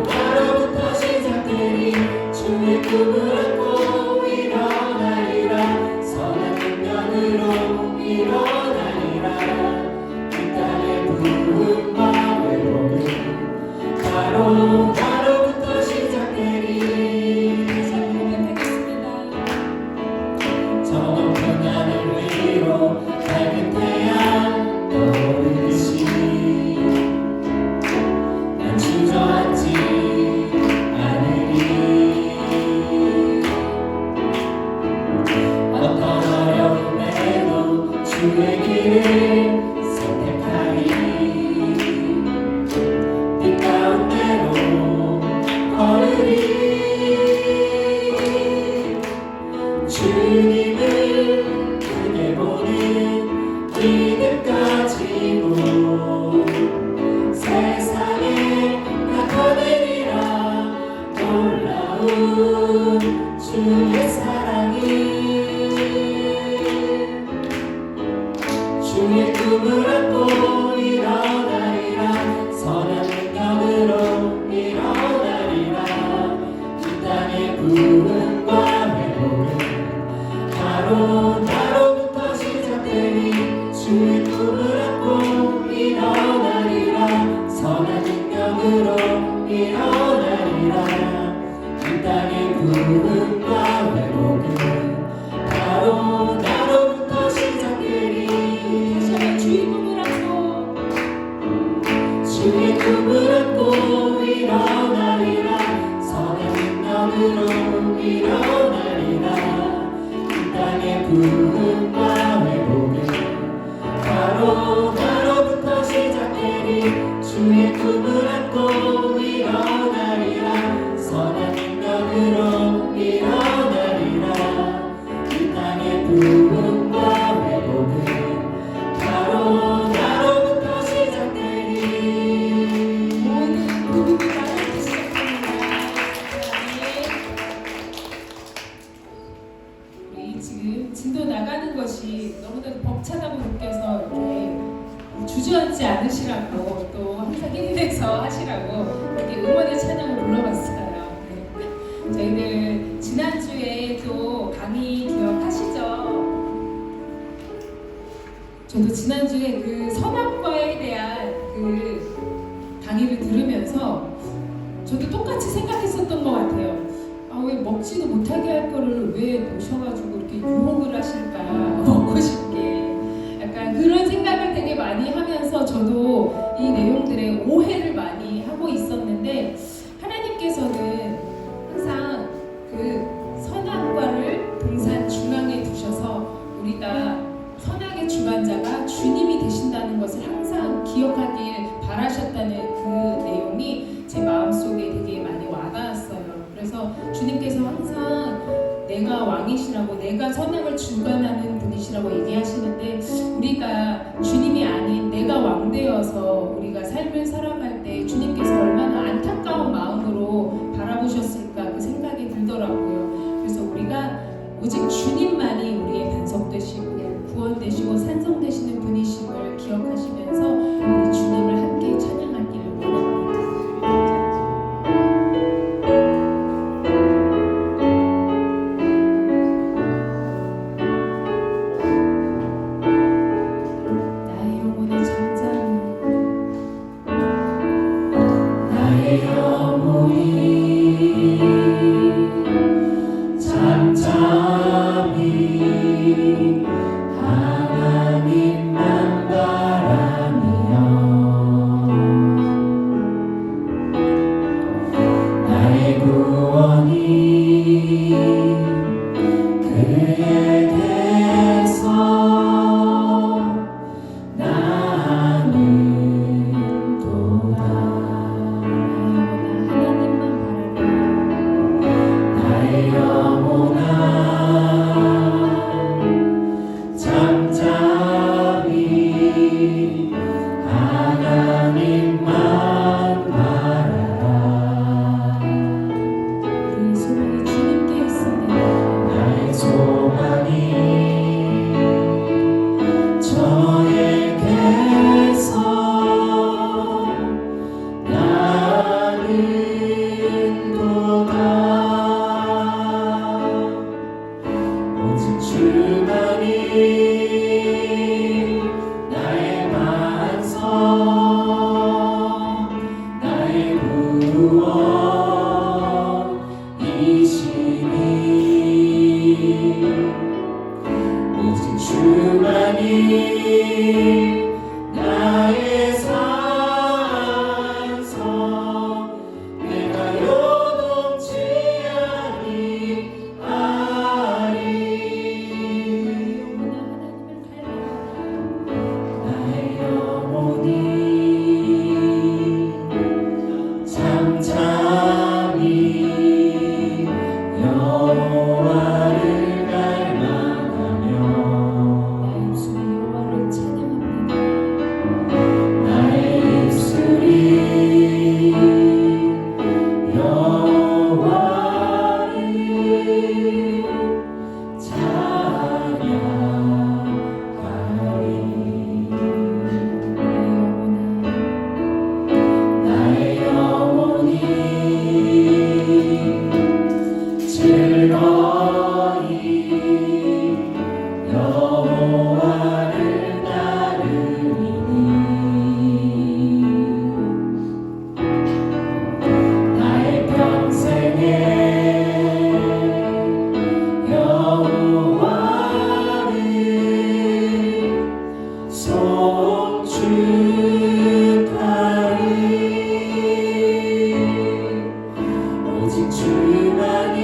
바로부터 시작되리 주님을 크게 보는 믿음 가지고 세상에 나타내리라 놀라운 주의 사랑이 주의 꿈을 안고 일어나리라 선한 능력으로 일어나리라 이 땅의 부흥과 회복은 바로 나로부터 시작되니 주의 꿈을 안고 일어나리라 선한 능력으로 일어나리라 이 땅의 부흥과 회복은 바로 나로부터 시작되니 주의 꿈을 안고 일어나리라 선한 능력으로 일어나리라 이 땅의 부흥과 회복은 바로 나로부터 시작되니 주의 꿈을 안고 일어나리라 선한 능력으로 일어나리라 이 땅의 부흥과 회복은 바로 나로부터 시작되니 모든 부흥이 나로부터 시작됩니다. 우리 지금 진도 나가는 것이 너무나도 벅차다고 느껴서 이렇게 주저앉지 않으시라고 또 항상 힘내서 하시라고 이렇게 응원의 찬양을 불러봤어요. 네. 저희들 지난주에 또 강의 기억하시죠? 저도 지난주에 그 선악과에 대한 그 강의를 들으면서 저도 똑같이 생각했었던 것 같아요. 아, 왜 먹지도 못하게 할 거를 왜 놓으셔가지고 이렇게 유혹을 하실까? 먹고 싶게. 약간 그런 생각을 되게 많이 하면서 저도 이 내용들에 오해를 많이 하고 있었는데 하나님께서는 항상 그 선악과를 동산 중앙에 두셔서 우리가 선악의 주관자가 주님이 되신다는 것을 항상 기억하길 바라셨다는 그 내용이 제 마음속에 되게 많이 와닿았어요. 그래서 주님께서 항상 내가 왕이시라고 내가 선악을 주관하는 분이시라고 얘기하시는데 우리가 주님이 아닌 내가 왕 되어서 우리가 삶을 살아갈 때 주님께서 얼마나 안타까운 마음으로 바라보셨을까 그 생각이 들더라고요. 그래서 우리가 오직 주님만이 우리의 반석 되시고 구원 되시고 산성 되시는 분이심을 기억하시면서 우리 주님을 함께 찬양하기를 원합니다. 나의 영혼의 잠잠이 오직 주만이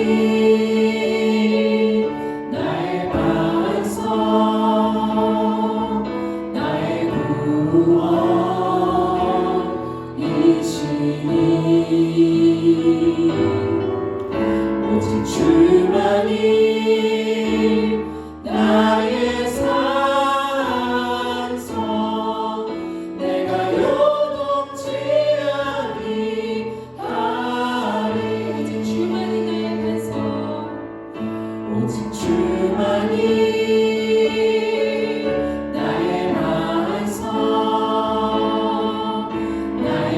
나의 반석 나의 구원이시니 오직 주만이 나의 산성 내가 요동치 아니하리 오직 주만이 나의 반석 오직 주만이 나의 반석 나의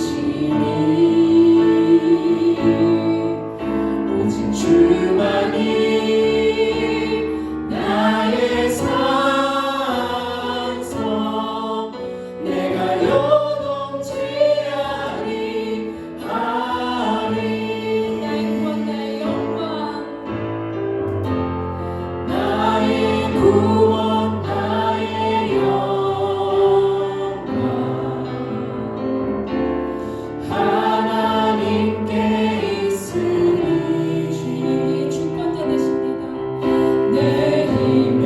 구원이시니 오직 주만이 나의 산성 내가 요동치 아니하리 나의 구원 나의 영광 나의 구원 나의 영광 하나님께 있으니 주님의 주권자 되십니다 내 힘의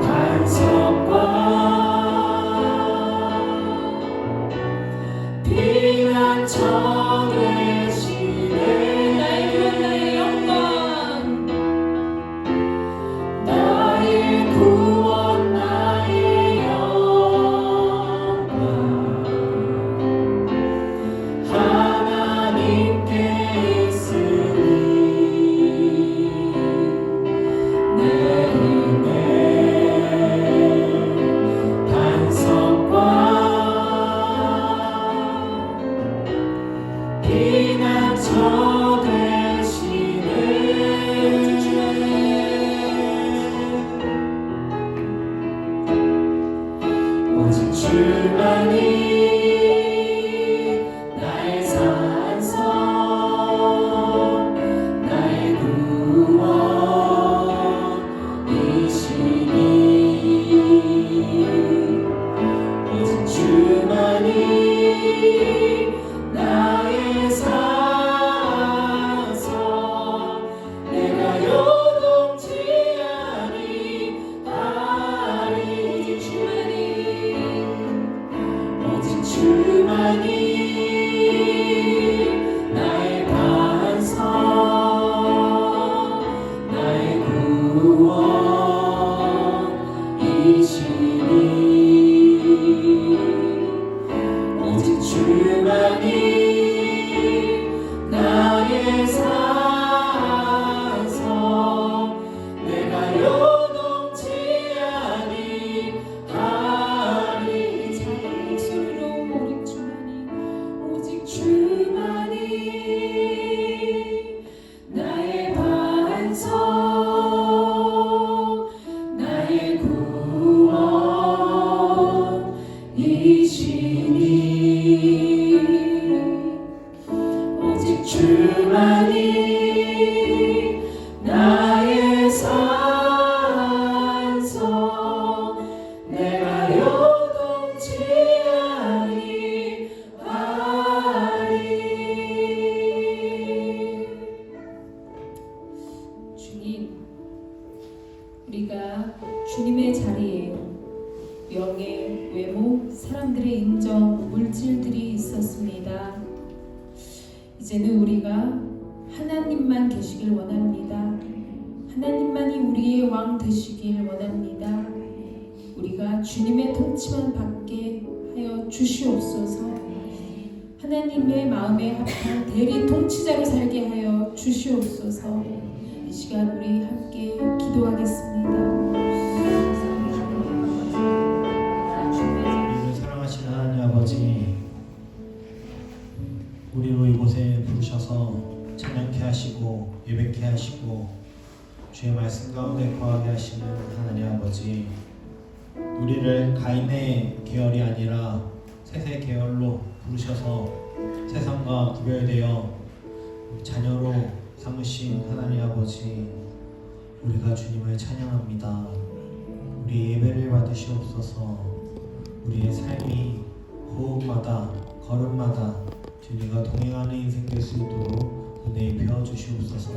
반석과 피난처 되시네 나의 구원 나의 영광 나의 구원 나의 영광 하나님께 있으니 내 힘의 반석과 피난처 되시네 오직 주만이 나의 산성 나의 구원이시니 오직 주만이 나의 산성 내가 요동치 아니하리 오직 주만이 나의 반석 나의 구원이시니 오직 주만이 나의 산성 내가 요동치 아니하리 작은 목소리로 우리 주만이 오직 주만이 나의 반석 나의 구원이시니 오직 주만이 나의 산성 내가 요동치 아니하리 주님 우리가 주님의 자리에 명예, 외모, 사람들의 인정, 물질들이 있었습니다. 이제는 우리가 하나님만 계시길 원합니다. 하나님만이 우리의 왕 되시길 원합니다. 우리가 주님의 통치만 받게 하여 주시옵소서. 하나님의 마음에 합한 대리 통치자로 살게 하여 주시옵소서. 이 시간 우리 함께 기도하겠습니다. 우리를 사랑하시는 하나님 아버지, 우리로 이곳에 부르셔서 찬양케 하시고 예배케 하시고 주의 말씀 가운데 거하게 하시는 하나님 아버지, 우리를 가인의 계열이 아니라 셋의 계열로 부르셔서 세상과 구별되어 자녀로 삼으신 하나님 아버지, 우리가 주님을 찬양합니다. 우리 예배를 받으시옵소서. 우리의 삶이 걸음마다 주님과 동행하는 인생 될 수 있도록 은혜 입혀 주시옵소서.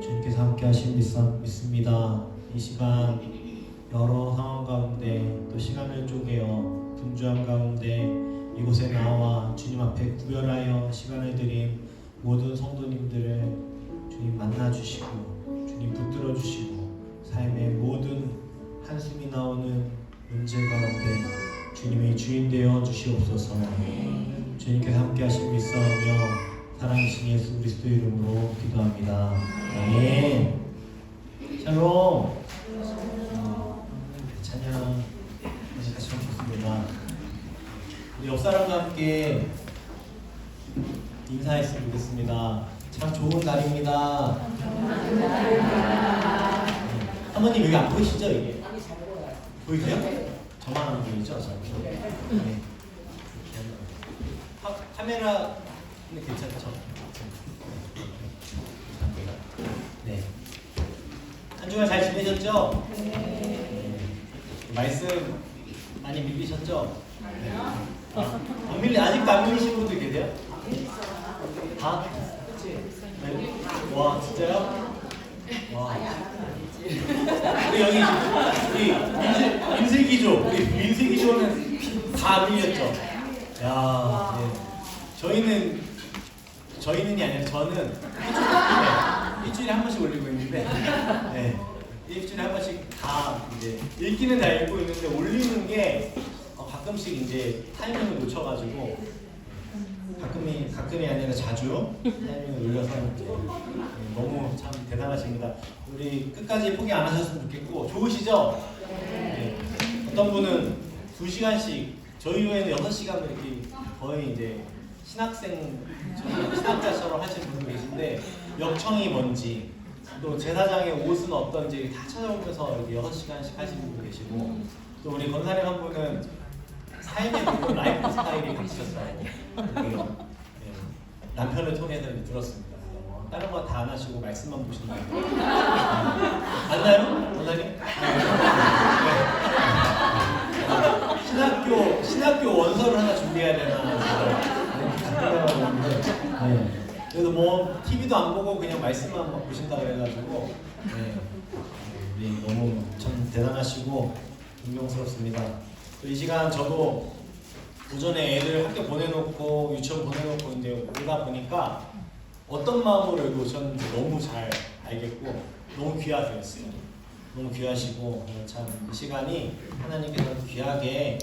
주님께서 함께 하신 믿습니다. 이 시간 여러 상황 가운데 또 시간을 쪼개어 분주한 가운데 이곳에 나와 주님 앞에 구별하여 시간을 드린 모든 성도님들을 주님 만나주시고 주님 붙들어 주시고 삶의 모든 한숨이 나오는 문제 가운데 주님의 주인 되어 주시옵소서. 주님께서 함께 하신 믿사오며 사랑이신 예수 그리스도 이름으로 기도합니다. 아멘. 샬롬. 찬양 다시 같이 멈췄습니다. 우리 옆 사람과 함께 인사했으면 좋겠습니다. 참 좋은 날입니다. 사모님 여기 안 보이시죠 이게? 보이세요? 저만 안 보이죠? 네. 카메라 괜찮죠? 네. 한 주간 잘 지내셨죠? 네. 말씀 많이 밀리셨죠? 네. 안 밀리 아직도 안 밀리신 분들 계세요? 다? 네. 와 진짜요? 와. 우리 여기 우리 민세기조 우리 민세기조는 다 밀렸죠? 야. 네. 저희는이 아니라 저는 일주일에 한 번씩 올리고 있는데 네, 일주일에 한 번씩 다 이제 읽기는 다 읽고 있는데 올리는 게 가끔씩 이제 타이밍을 놓쳐가지고 가끔이 아니라 자주 타이밍을 놀려서 너무 참 대단하십니다. 우리 끝까지 포기 안 하셨으면 좋겠고 좋으시죠? 네. 어떤 분은 2시간씩 저희 교회는 6시간 이렇게 거의 이제 신학자처럼 하시는 분도 계신데 역청이 뭔지 또 제사장의 옷은 어떤지 다 찾아오면서 이렇게 6시간씩 하시는 분도 계시고 또 우리 권사님 한 분은 삶의 모든 라이프 스타일이 바뀌셨어요. 네. 남편을 통해서 들었습니다. 다른 거 다 안 하시고 말씀만 보시는 거예요. 맞나요? 권사님? 네. 신학교 원서를 하나 준비해야 되나 네. 그래도 뭐 TV도 안 보고 그냥 말씀만 막 보신다 그래가지고 네. 우리 너무 참 대단하시고 존경스럽습니다. 또 이 시간 저도 오전에 애들 학교 보내놓고 유치원 보내놓고 이제 오다 보니까 어떤 마음으로 여기 오셨는지 너무 잘 알겠고 너무 귀하셨어요. 너무 귀하시고 참 이 시간이 하나님께서 귀하게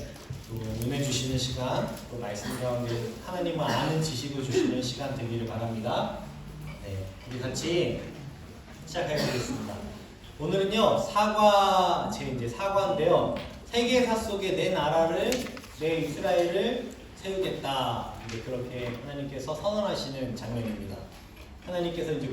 또 은혜 주시는 시간, 또 말씀 가운데 하나님을 아는 지식을 주시는 시간 되기를 바랍니다. 네, 우리 같이 시작해 보겠습니다. 오늘은요 이제 사과인데요. 세계사 속에 내 나라를 내 이스라엘을 세우겠다. 이제 그렇게 하나님께서 선언하시는 장면입니다. 하나님께서 이제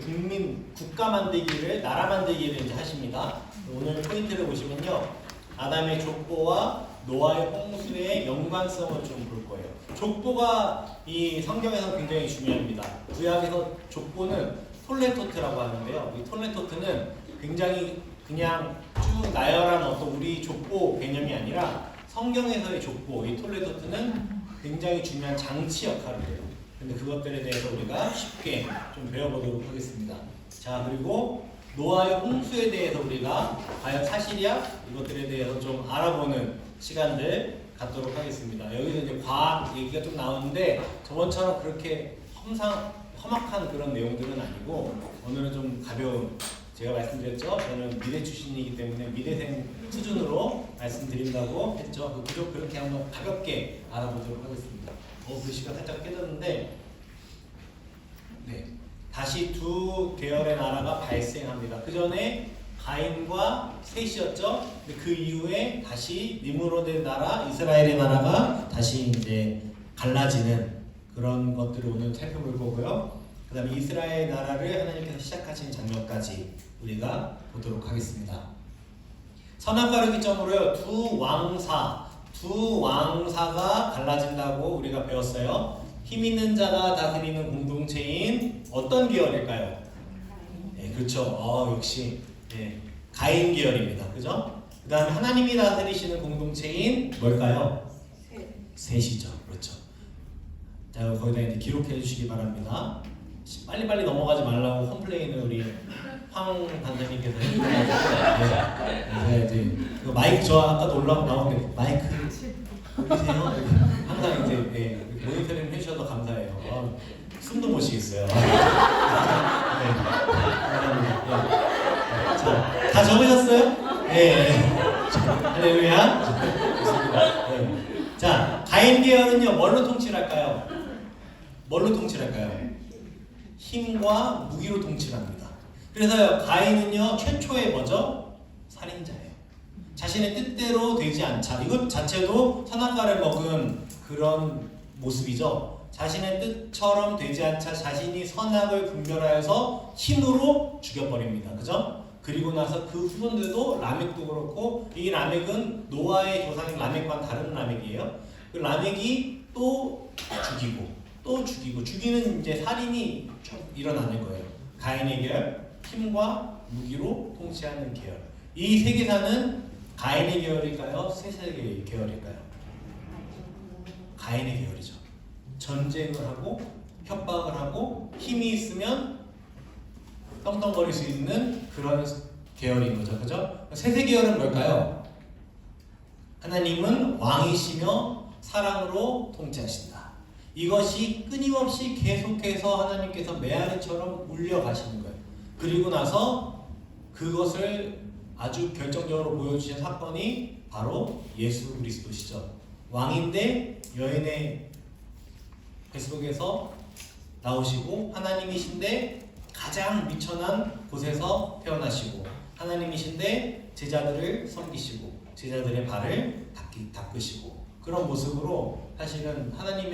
국가 만들기를 나라 만들기를 이제 하십니다. 오늘 포인트를 보시면요, 아담의 족보와 노아의 홍수의 연관성을 좀 볼 거예요. 족보가 이 성경에서 굉장히 중요합니다. 구약에서 족보는 톨레토트라고 하는데요. 이 톨레토트는 굉장히 그냥 쭉 나열한 어떤 우리 족보 개념이 아니라 성경에서의 족보, 이 톨레토트는 굉장히 중요한 장치 역할을 해요. 근데 그것들에 대해서 우리가 쉽게 좀 배워보도록 하겠습니다. 자, 그리고 노아의 홍수에 대해서 우리가 과연 사실이야? 이것들에 대해서 좀 알아보는 시간들 갖도록 하겠습니다. 여기서 이제 과학 얘기가 좀 나오는데 저번처럼 그렇게 험악한 그런 내용들은 아니고 오늘은 좀 가벼운, 제가 말씀드렸죠? 저는 미대 출신이기 때문에 미대생 수준으로 말씀드린다고 했죠. 그 구조 그렇게 한번 가볍게 알아보도록 하겠습니다. 글씨가 살짝 깨졌는데, 네, 다시 두 계열의 나라가 발생합니다. 그 전에 가인과 셋이었죠. 그 이후에 다시 니므롯의 나라, 이스라엘의 나라가 다시 이제 갈라지는 그런 것들을 오늘 살펴볼 거고요. 그 다음에 이스라엘 나라를 하나님께서 시작하신 장면까지 우리가 보도록 하겠습니다. 선악과를 기점으로 두 왕사가 갈라진다고 우리가 배웠어요. 힘 있는 자가 다스리는 공동체인 어떤 계열일까요? 네, 그렇죠. 역시 네, 가인 계열입니다. 그죠? 그 다음에 하나님이 다스리시는 공동체인 뭘까요? 셋이죠. 그렇죠. 자, 거기다 이제 기록해 주시기 바랍니다. 빨리빨리 넘어가지 말라고 컴플레인을 우리 황 단장님께서 해주셔가지고 제가 이제 그 마이크 저 아까도 올라오고 나오는데 마이크 보이세요? 항상 이제 모니터링 해주셔서 감사해요. 숨도 못 쉬겠어요. 네. 자, 다 적으셨어요? 네. 할렐루야. 좋습니다. 네. 자, 가인 계열은요 뭘로 통치할까요? 뭘로 통치할까요? 힘과 무기로 통치합니다. 그래서 가인은요 최초의 뭐죠? 살인자예요. 자신의 뜻대로 되지 않자. 이것 자체도 선악과를 먹은 그런 모습이죠. 자신의 뜻처럼 되지 않자 자신이 선악을 분별하여서 힘으로 죽여버립니다. 그죠? 그리고 나서 그 후손들도 라멕도 그렇고 이 라멕은 노아의 조상인 라멕과는 다른 라멕이에요. 그 라멕이 또 죽이고 죽이는 이제 살인이 좀 일어나는 거예요. 가인의 계열, 힘과 무기로 통치하는 계열. 이 세계사는 가인의 계열일까요? 셋의 계열일까요? 가인의 계열이죠. 전쟁을 하고 협박을 하고 힘이 있으면 떵떵거릴 수 있는 그런 계열인 거죠. 그죠? 셋의 계열은 뭘까요? 하나님은 왕이시며 사랑으로 통치하신다. 이것이 끊임없이 계속해서 하나님께서 메아리처럼 울려가시는 거예요. 그리고 나서 그것을 아주 결정적으로 보여주신 사건이 바로 예수 그리스도시죠. 왕인데 여인의 뱃속에서 나오시고 하나님이신데 가장 미천한 곳에서 태어나시고 하나님이신데 제자들을 섬기시고 제자들의 발을 닦으시고 그런 모습으로 사실은 하나님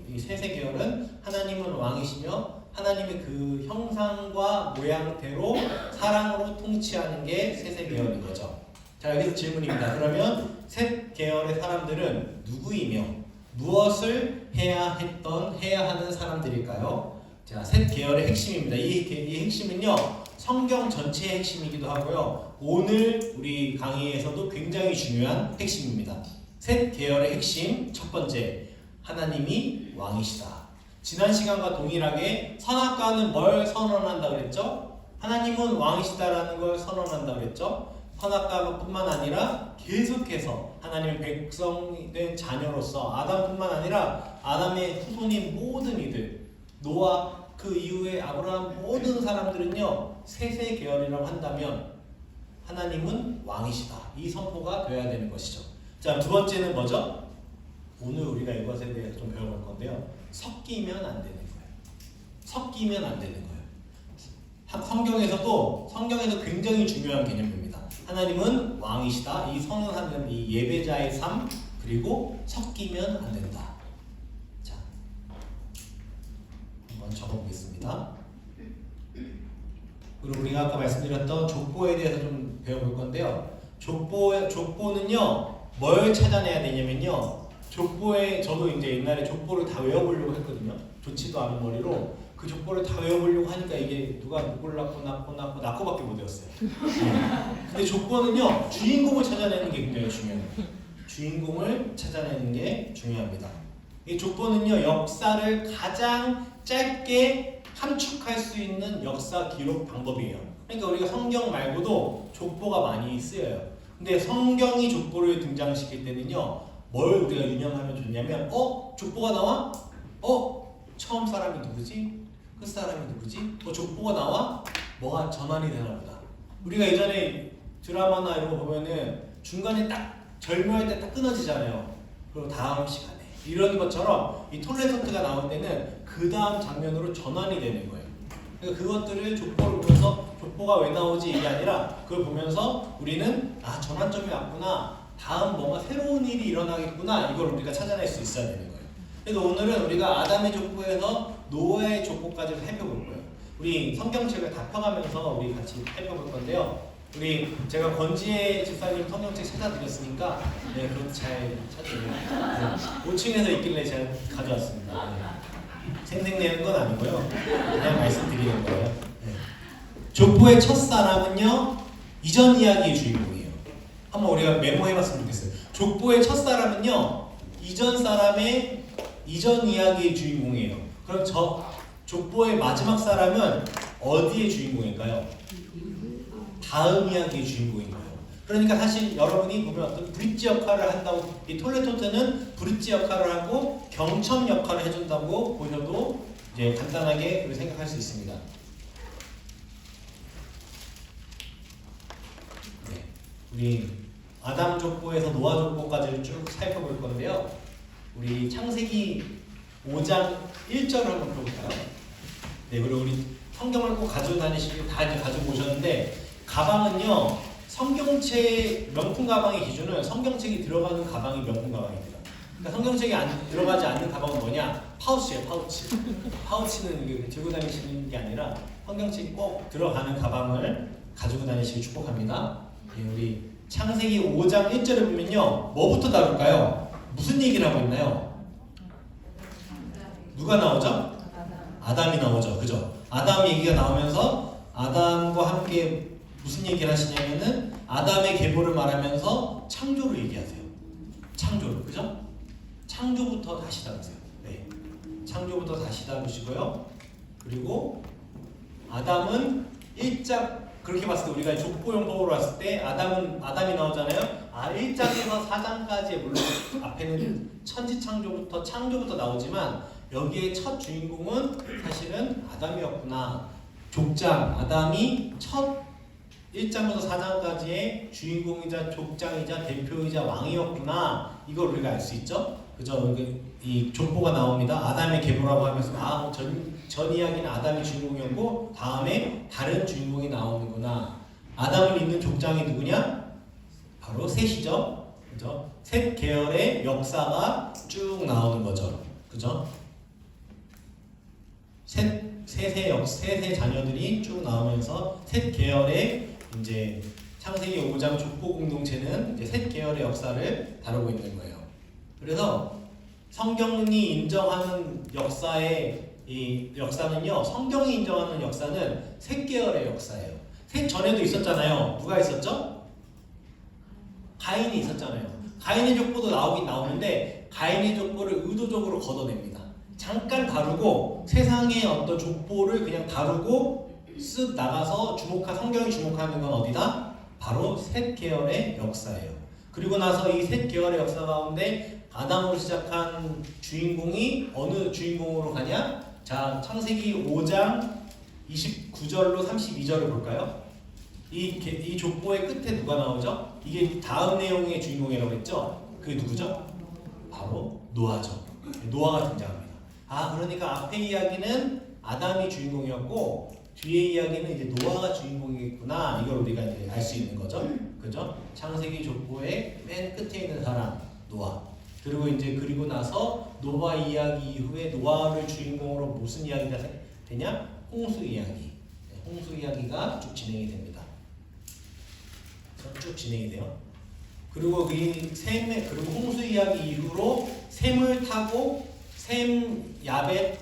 이 셋의 계열은 하나님은 왕이시며 하나님의 그 형상과 모양대로 사랑으로 통치하는 게 셋의 계열인 거죠. 자, 여기서 질문입니다. 그러면 셋 계열의 사람들은 누구이며 무엇을 해야 하는 사람들일까요? 자, 셋 계열의 핵심입니다. 이 핵심은요 성경 전체의 핵심이기도 하고요 오늘 우리 강의에서도 굉장히 중요한 핵심입니다. 셋 계열의 핵심 첫 번째, 하나님이 왕이시다. 지난 시간과 동일하게 선악과는 뭘 선언한다 그랬죠? 하나님은 왕이시다라는 걸 선언한다 그랬죠? 선악과뿐만 아니라 계속해서 하나님의 백성된 자녀로서 아담뿐만 아니라 아담의 후손인 모든 이들, 노아 그 이후에 아브라함 모든 사람들은요 셋의 계열이라고 한다면 하나님은 왕이시다. 이 선포가 돼야 되는 것이죠. 자, 두 번째는 뭐죠? 오늘 우리가 이것에 대해서 좀 배워볼 건데요. 섞이면 안 되는 거예요. 섞이면 안 되는 거예요. 성경에서 굉장히 중요한 개념입니다. 하나님은 왕이시다. 이 선언하는 이 예배자의 삶 그리고 섞이면 안 된다. 자, 한번 적어보겠습니다. 그리고 우리가 아까 말씀드렸던 족보에 대해서 좀 배워볼 건데요. 족보는요 뭘 찾아내야 되냐면요. 족보에 저도 이제 옛날에 족보를 다 외워보려고 했거든요. 좋지도 않은 머리로 그 족보를 다 외워보려고 하니까 이게 누가 누굴 낳고밖에 못 외웠어요. 근데 족보는요 주인공을 찾아내는 게 굉장히 중요해요. 주인공을 찾아내는 게 중요합니다. 이 족보는요 역사를 가장 짧게 함축할 수 있는 역사 기록 방법이에요. 그러니까 우리가 성경 말고도 족보가 많이 쓰여요. 근데 성경이 족보를 등장시킬 때는요 뭘 우리가 유념하면 좋냐면 족보가 나와? 처음 사람이 누구지? 끝 사람이 누구지? 족보가 나와? 뭐가 전환이 되나 보다. 우리가 예전에 드라마나 이런 거 보면은 중간에 딱 절묘할 때 딱 끊어지잖아요. 그리고 다음 시간에 이런 것처럼 이 톨레서트가 나올 때는 그 다음 장면으로 전환이 되는 거예요. 그러니까 그것들을 족보를 보면서 족보가 왜 나오지 이게 아니라 그걸 보면서 우리는 전환점이 왔구나. 다음 뭔가 새로운 일이 일어나겠구나. 이걸 우리가 찾아낼 수 있어야 되는 거예요. 그래서 오늘은 우리가 아담의 족보에서 노아의 족보까지 살펴볼 거예요. 우리 성경책을 다 펴가면서 우리 같이 살펴볼 건데요. 제가 권지혜 집사님 성경책 찾아드렸으니까 그것도 잘 찾으세요. 5층에서 있길래 제가 가져왔습니다. 생색내는 건 아니고요. 그냥 말씀드리는 거예요. 족보의 첫 사람은요 이전 이야기의 주인공이에요. 한번 우리가 메모해봤으면 좋겠어요. 족보의 첫 사람은요 이전 사람의 이전 이야기의 주인공이에요. 그럼 저 족보의 마지막 사람은 어디의 주인공일까요? 다음 이야기의 주인공인 거예요. 그러니까 사실 여러분이 보면 어떤 브릿지 역할을 한다고, 이 톨레토트는 브릿지 역할을 하고 경첩 역할을 해준다고 보셔도 이제 간단하게 그렇게 생각할 수 있습니다. 네, 우리 아담 족보에서 노아 족보까지를 쭉 살펴볼 건데요. 우리 창세기 5장 1절을 한번 볼까요? 네, 그리고 우리 성경을 꼭 가지고 다니시길 다 이렇게 가지고 오셨는데, 가방은요, 성경책 명품 가방의 기준은 성경책이 들어가는 가방이 명품 가방입니다. 그러니까 성경책이 들어가지 않는 가방은 뭐냐? 파우치예요, 파우치. 파우치는 이게 들고 다니시는 게 아니라 성경책이 꼭 들어가는 가방을 가지고 다니시길 축복합니다. 예, 우리 창세기 5장 1절에 보면요, 뭐부터 다룰까요? 무슨 얘기를 하고 있나요? 누가 나오죠? 아담이 나오죠, 그죠? 아담 얘기가 나오면서 아담과 함께 무슨 얘기를 하시냐면은 아담의 계보를 말하면서 창조를 얘기하세요. 창조를, 그죠? 창조부터 다시 다루세요. 네, 창조부터 다시 다루시고요. 그리고 아담은 1장, 그렇게 봤을 때 우리가 족보용법으로 봤을 때 아담이 나오잖아요. 1장에서 4장까지 물론 앞에는 천지창조부터 창조부터 나오지만 여기에 첫 주인공은 사실은 아담이었구나. 족장 아담이 첫 1장부터 4장까지의 주인공이자 족장이자 대표이자 왕이었구나. 이걸 우리가 알 수 있죠. 그죠? 이 족보가 나옵니다. 아담의 계보라고 하면서 전 이야기는 아담이 주인공이었고 다음에 다른 주인공이 나오는구나. 아담을 잇는 족장이 누구냐? 바로 셋이죠. 그죠? 셋 계열의 역사가 쭉 나오는 거죠. 그죠? 셋의 자녀들이 쭉 나오면서 셋 계열의 이제 창세기 5장 족보 공동체는 이제 셋 계열의 역사를 다루고 있는 거예요. 그래서 성경이 인정하는 이 역사는요, 성경이 인정하는 역사는 셋 계열의 역사예요. 셋 전에도 있었잖아요. 누가 있었죠? 가인이 있었잖아요. 가인의 족보도 나오긴 나오는데 가인의 족보를 의도적으로 걷어냅니다. 잠깐 다루고 세상의 어떤 족보를 그냥 다루고 쓱 나가서 성경이 주목하는 건 어디다? 바로 셋 계열의 역사예요. 그리고 나서 이 셋 계열의 역사 가운데 아담으로 시작한 주인공이 어느 주인공으로 가냐? 자, 창세기 5장 29절로 32절을 볼까요? 이 족보의 끝에 누가 나오죠? 이게 다음 내용의 주인공이라고 했죠? 그게 누구죠? 바로 노아죠. 노아가 등장합니다. 그러니까 앞에 이야기는 아담이 주인공이었고 뒤에 이야기는 이제 노아가 주인공이겠구나. 이걸 우리가 이제 알 수 있는 거죠. 그죠? 창세기 족보의 맨 끝에 있는 사람 노아. 그리고 나서 노아 이야기 이후에 노아를 주인공으로 무슨 이야기가 되냐? 홍수 이야기. 홍수 이야기가 쭉 진행이 됩니다. 쭉 진행이 돼요. 그리고 그리고 홍수 이야기 이후로 셈을 타고 셈, 야벳,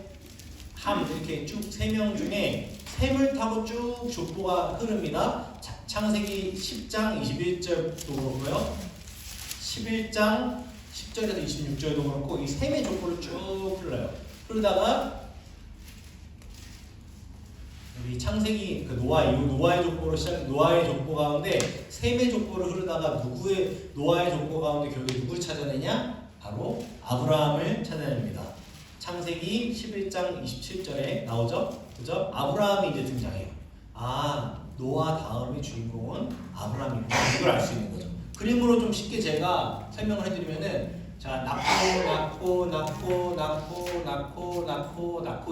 함 이렇게 쭉 3명 중에 셈을 타고 쭉 족보가 흐릅니다. 창세기 10장 21절도 그렇고요. 11장 10절에서 26절도 그렇고 이 셈의 족보를 쭉 흘러요. 그러다가 우리 창세기 노아 이후 노아의 족보로 시작 노아의 족보 가운데 셈의 족보를 흐르다가 노아의 족보 가운데 결국에 누구를 찾아내냐? 바로 아브라함을 찾아냅니다. 창세기 11장 27절에 나오죠? 그죠? 아브라함이 이제 등장해요. 노아 다음의 주인공은 아브라함이구나. 이걸 알 수 있는 거죠. 그림으로 좀 쉽게 제가 설명을 해드리면은 자, 낳고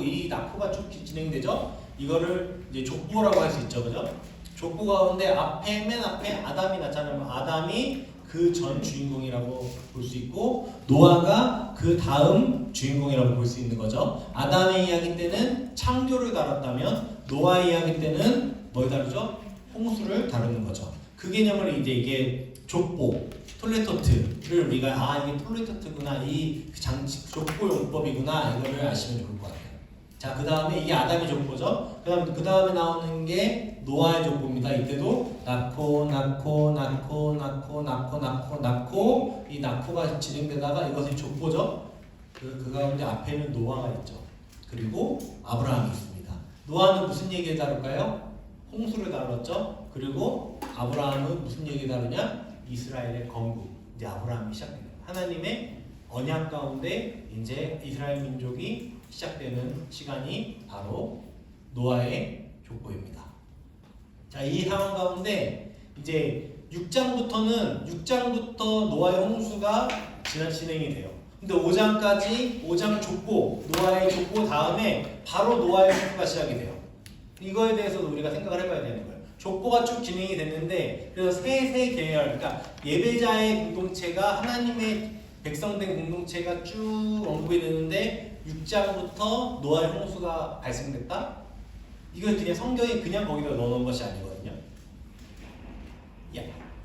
이 낳고가 쭉 진행되죠? 이거를 이제 족보라고 할 수 있죠. 그죠? 족보 가운데 맨 앞에 아담이 나타나면 아담이 그 전 주인공이라고 볼 수 있고 노아가 그 다음 주인공이라고 볼 수 있는 거죠. 아담의 이야기 때는 창조를 다뤘다면 노아 이야기 때는 뭘 다루죠? 홍수를 다루는 거죠. 그 개념을 이게 족보, 톨레토트를 우리가 이게 톨레토트구나, 이 족보 용법이구나 이거를 아시면 좋을 것 같아요. 자, 그 다음에 이게 아담의 족보죠. 그 다음에 나오는 게 노아의 족보입니다. 이때도 낳고 이 낳고가 진행되다가 이것이 족보죠. 그 가운데 앞에는 노아가 있죠. 그리고 아브라함이 있습니다. 노아는 무슨 얘기를 다룰까요? 홍수를 다뤘죠. 그리고 아브라함은 무슨 얘기를 다루냐? 이스라엘의 건국. 이제 아브라함이 시작됩니다. 하나님의 언약 가운데 이제 이스라엘 민족이 시작되는 시간이 바로 노아의 족보입니다. 자, 이 상황 가운데 이제 6장부터 노아의 홍수가 진행이 돼요. 근데 5장 족보, 노아의 족보 다음에 바로 노아의 홍수가 시작이 돼요. 이거에 대해서도 우리가 생각을 해봐야 되는 거예요. 족보가 쭉 진행이 됐는데 그래서 세 계열, 그러니까 예배자의 공동체가 하나님의 백성된 공동체가 쭉 언급이 되는데 6장부터 노아의 홍수가 발생됐다? 이건 그냥 성경이 그냥 거기다 넣어놓은 것이 아니거든요.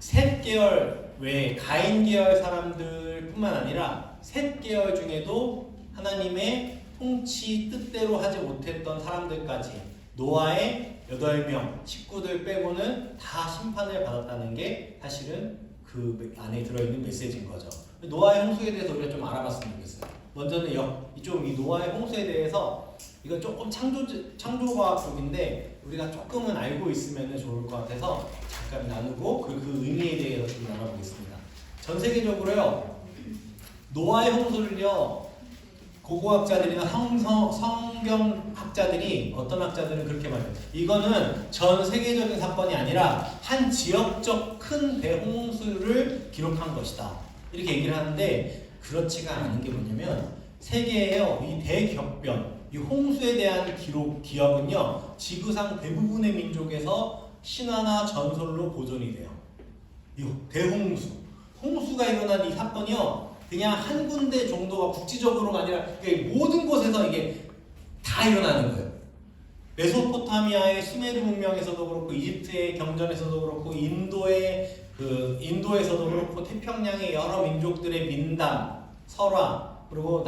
셋 계열 외에 가인 계열 사람들뿐만 아니라 셋 계열 중에도 하나님의 통치 뜻대로 하지 못했던 사람들까지 노아의 8명 식구들 빼고는 다 심판을 받았다는 게 사실은 그 안에 들어있는 메시지인 거죠. 노아의 홍수에 대해서 우리가 좀 알아봤으면 좋겠어요. 먼저는 이 노아의 홍수에 대해서 이건 조금 창조과학 쪽인데 우리가 조금은 알고 있으면 좋을 것 같아서 잠깐 나누고 그 의미에 대해서 좀 나눠보겠습니다. 전 세계적으로요 노아의 홍수를요 고고학자들이나 성경학자들이 어떤 학자들은 그렇게 말해요. 이거는 전 세계적인 사건이 아니라 한 지역적 큰 대홍수를 기록한 것이다. 이렇게 얘기를 하는데 그렇지가 않은 게 뭐냐면 세계에요 이 대격변, 이 홍수에 대한 기억은요 지구상 대부분의 민족에서 신화나 전설로 보존이 돼요. 이 대홍수, 홍수가 일어난 이 사건이요 그냥 한 군데 정도가 국지적으로가 아니라 모든 곳에서 이게 다 일어나는 거예요. 메소포타미아의 수메르 문명에서도 그렇고 이집트의 경전에서도 그렇고 인도에서도 그렇고 태평양의 여러 민족들의 민담, 설화, 그리고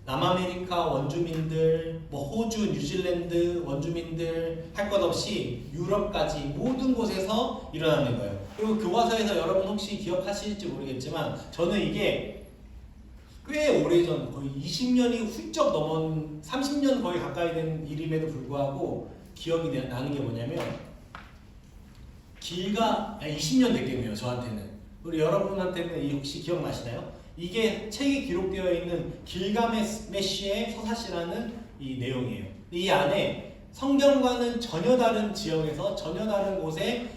남아메리카 원주민들, 호주, 뉴질랜드 원주민들 할 것 없이 유럽까지 모든 곳에서 일어나는 거예요. 그리고 교과서에서 여러분 혹시 기억하실지 모르겠지만 저는 이게 꽤 오래전 거의 20년이 훌쩍 넘은 30년 거의 가까이 된 일임에도 불구하고 기억이 나는 게 뭐냐면 20년 됐겠네요. 저한테는. 우리 여러분한테는 혹시 기억나시나요? 이게 책에 기록되어 있는 길가메시의 서사시라는 이 내용이에요. 이 안에 성경과는 전혀 다른 지역에서 전혀 다른 곳에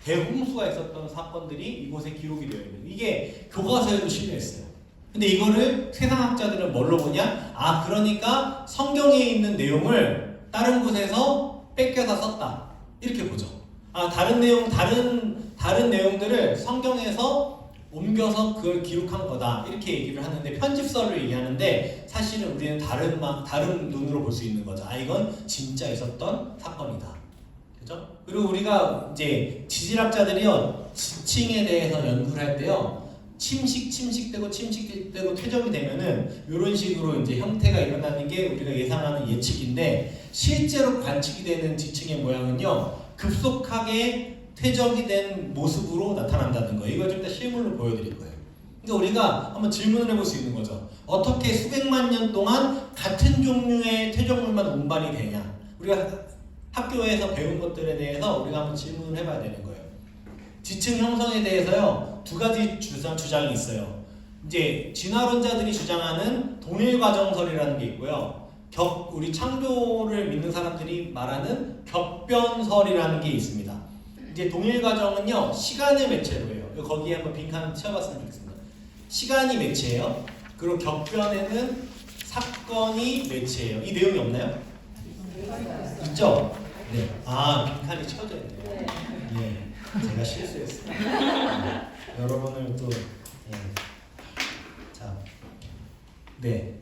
대홍수가 있었던 사건들이 이곳에 기록이 되어 있는 이게 교과서에도 실려있어요. 근데 이거를 세상학자들은 뭘로 보냐? 그러니까 성경에 있는 내용을 다른 곳에서 뺏겨서 썼다. 이렇게 보죠. 다른 내용들을 성경에서 옮겨서 그걸 기록한 거다. 이렇게 얘기를 하는데 편집서를 얘기하는데 사실은 우리는 다른 눈으로 볼 수 있는 거죠. 이건 진짜 있었던 사건이다. 그죠? 그리고 우리가 이제 지질학자들이요 지층에 대해서 연구를 할 때요 침식되고 퇴적이 되면은 이런 식으로 이제 형태가 일어나는 게 우리가 예상하는 예측인데 실제로 관측이 되는 지층의 모양은요 급속하게 퇴적이 된 모습으로 나타난다는 거예요. 이걸 좀 이따 실물로 보여드릴 거예요. 그러니까 우리가 한번 질문을 해볼 수 있는 거죠. 어떻게 수백만 년 동안 같은 종류의 퇴적물만 운반이 되냐? 우리가 학교에서 배운 것들에 대해서 우리가 한번 질문을 해봐야 되는 거예요. 지층 형성에 대해서요 두 가지 주장이 있어요. 이제 진화론자들이 주장하는 동일과정설이라는 게 있고요. 우리 창조를 믿는 사람들이 말하는 격변설이라는 게 있습니다. 이제 동일과정은요 시간을 매체로 해요. 거기에 한번 빈칸 채워봤으면 좋겠습니다. 시간이 매체예요. 그리고 격변에는 사건이 매체예요. 이 내용이 없나요? 있죠? 네. 빈칸이 채워져 있네요. 네. 제가 실수했어요. 여러분을 또 네.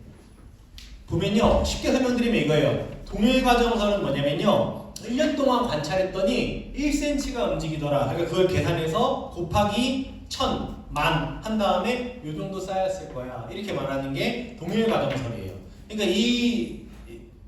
보면요 쉽게 설명드리면 이거예요. 동일과정설은 뭐냐면요 1년 동안 관찰했더니 1cm가 움직이더라. 그러니까 그걸 계산해서 곱하기 1000, 만 한 다음에 이 정도 쌓였을 거야. 이렇게 말하는 게 동일과정설이에요. 그러니까 이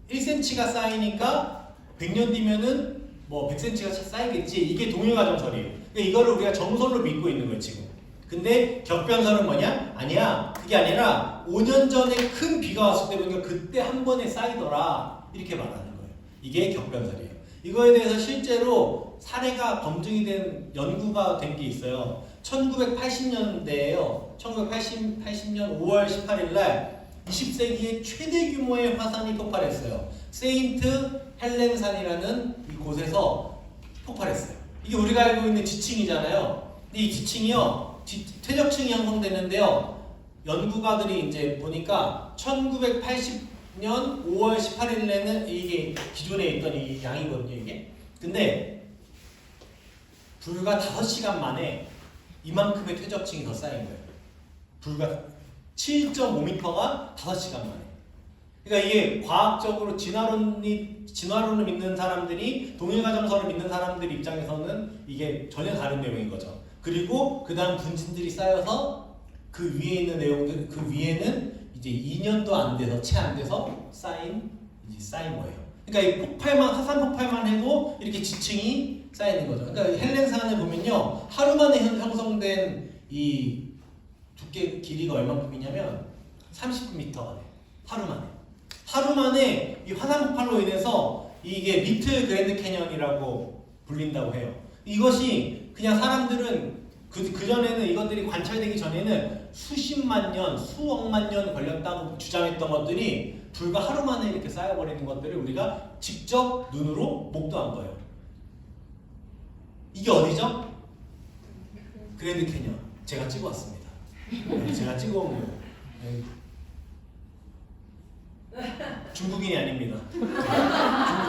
1cm가 쌓이니까 100년 뒤면은 100cm가 쌓이겠지. 이게 동일과정설이에요. 그러니까 이거를 우리가 정설로 믿고 있는 거예요 지금. 근데 격변설은 뭐냐? 아니야. 그게 아니라 5년 전에 큰 비가 왔을 때 보니까 그때 한 번에 쌓이더라 이렇게 말하는 거예요. 이게 격변설이에요. 이거에 대해서 실제로 사례가 검증이 된 연구가 된 게 있어요. 1980년대에요. 1980년 5월 18일 날 20세기의 최대 규모의 화산이 폭발했어요. 세인트 헬렌산이라는 이곳에서 폭발했어요. 이게 우리가 알고 있는 지층이잖아요. 근데 이 지층이요, 퇴적층이 형성되는데요. 연구가들이 이제 보니까 1980년 5월 18일에는 이게 기존에 있던 이 양이거든요, 이게. 근데 불과 5시간 만에 이만큼의 퇴적층이 더 쌓인 거예요. 불과 7.5m가 5시간 만에. 그러니까 이게 과학적으로 진화론을 믿는 사람들이, 동일가정설을 믿는 사람들 입장에서는 이게 전혀 다른 내용인 거죠. 그리고 그 다음 분진들이 쌓여서 그 위에 있는 내용들, 그 위에는 이제 2년도 안 돼서, 채 안 돼서 쌓인 거예요. 그러니까 이 폭발만, 화산 폭발만 해도 이렇게 지층이 쌓이는 거죠. 그러니까 헬렌산을 보면요, 하루 만에 형성된 이 두께 길이가 얼마큼이냐면 30m 안에, 하루 만에 이 화산 폭발로 인해서 이게 리틀 그랜드 캐년이라고 불린다고 해요. 이것이 그냥 사람들은 그 전에는 이것들이 관찰되기 전에는 수십만 년, 수억만 년 걸렸다고 주장했던 것들이 불과 하루 만에 이렇게 쌓여버리는 것들을 우리가 직접 눈으로 목도한 거예요. 이게 어디죠? 그랜드 캐년. 제가 찍어왔습니다. 네, 제가 찍어온 거예요. 네. 중국인이 아닙니다.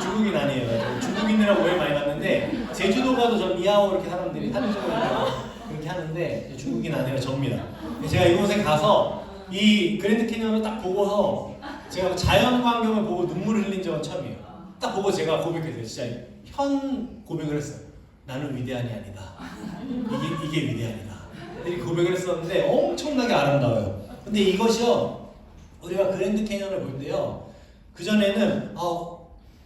중국인 아니에요. 중국인이라고 오해 많이 받는데, 제주도 가도 전 미야오 이렇게 사람들이 사진 찍어서 그렇게 하는데 중국인 아니라 접니다. 제가 이곳에 가서 이 그랜드 캐년을 딱 보고서 제가 자연 광경을 보고 눈물을 흘린 적은 처음이에요. 딱 보고 제가 고백했어요. 진짜 현 고백을 했어요. 나는 위대한이 아니다. 이게 위대한이다. 이렇게 고백을 했었는데 엄청나게 아름다워요. 근데 이것이요, 우리가 그랜드 캐년을 볼 때요, 그 전에는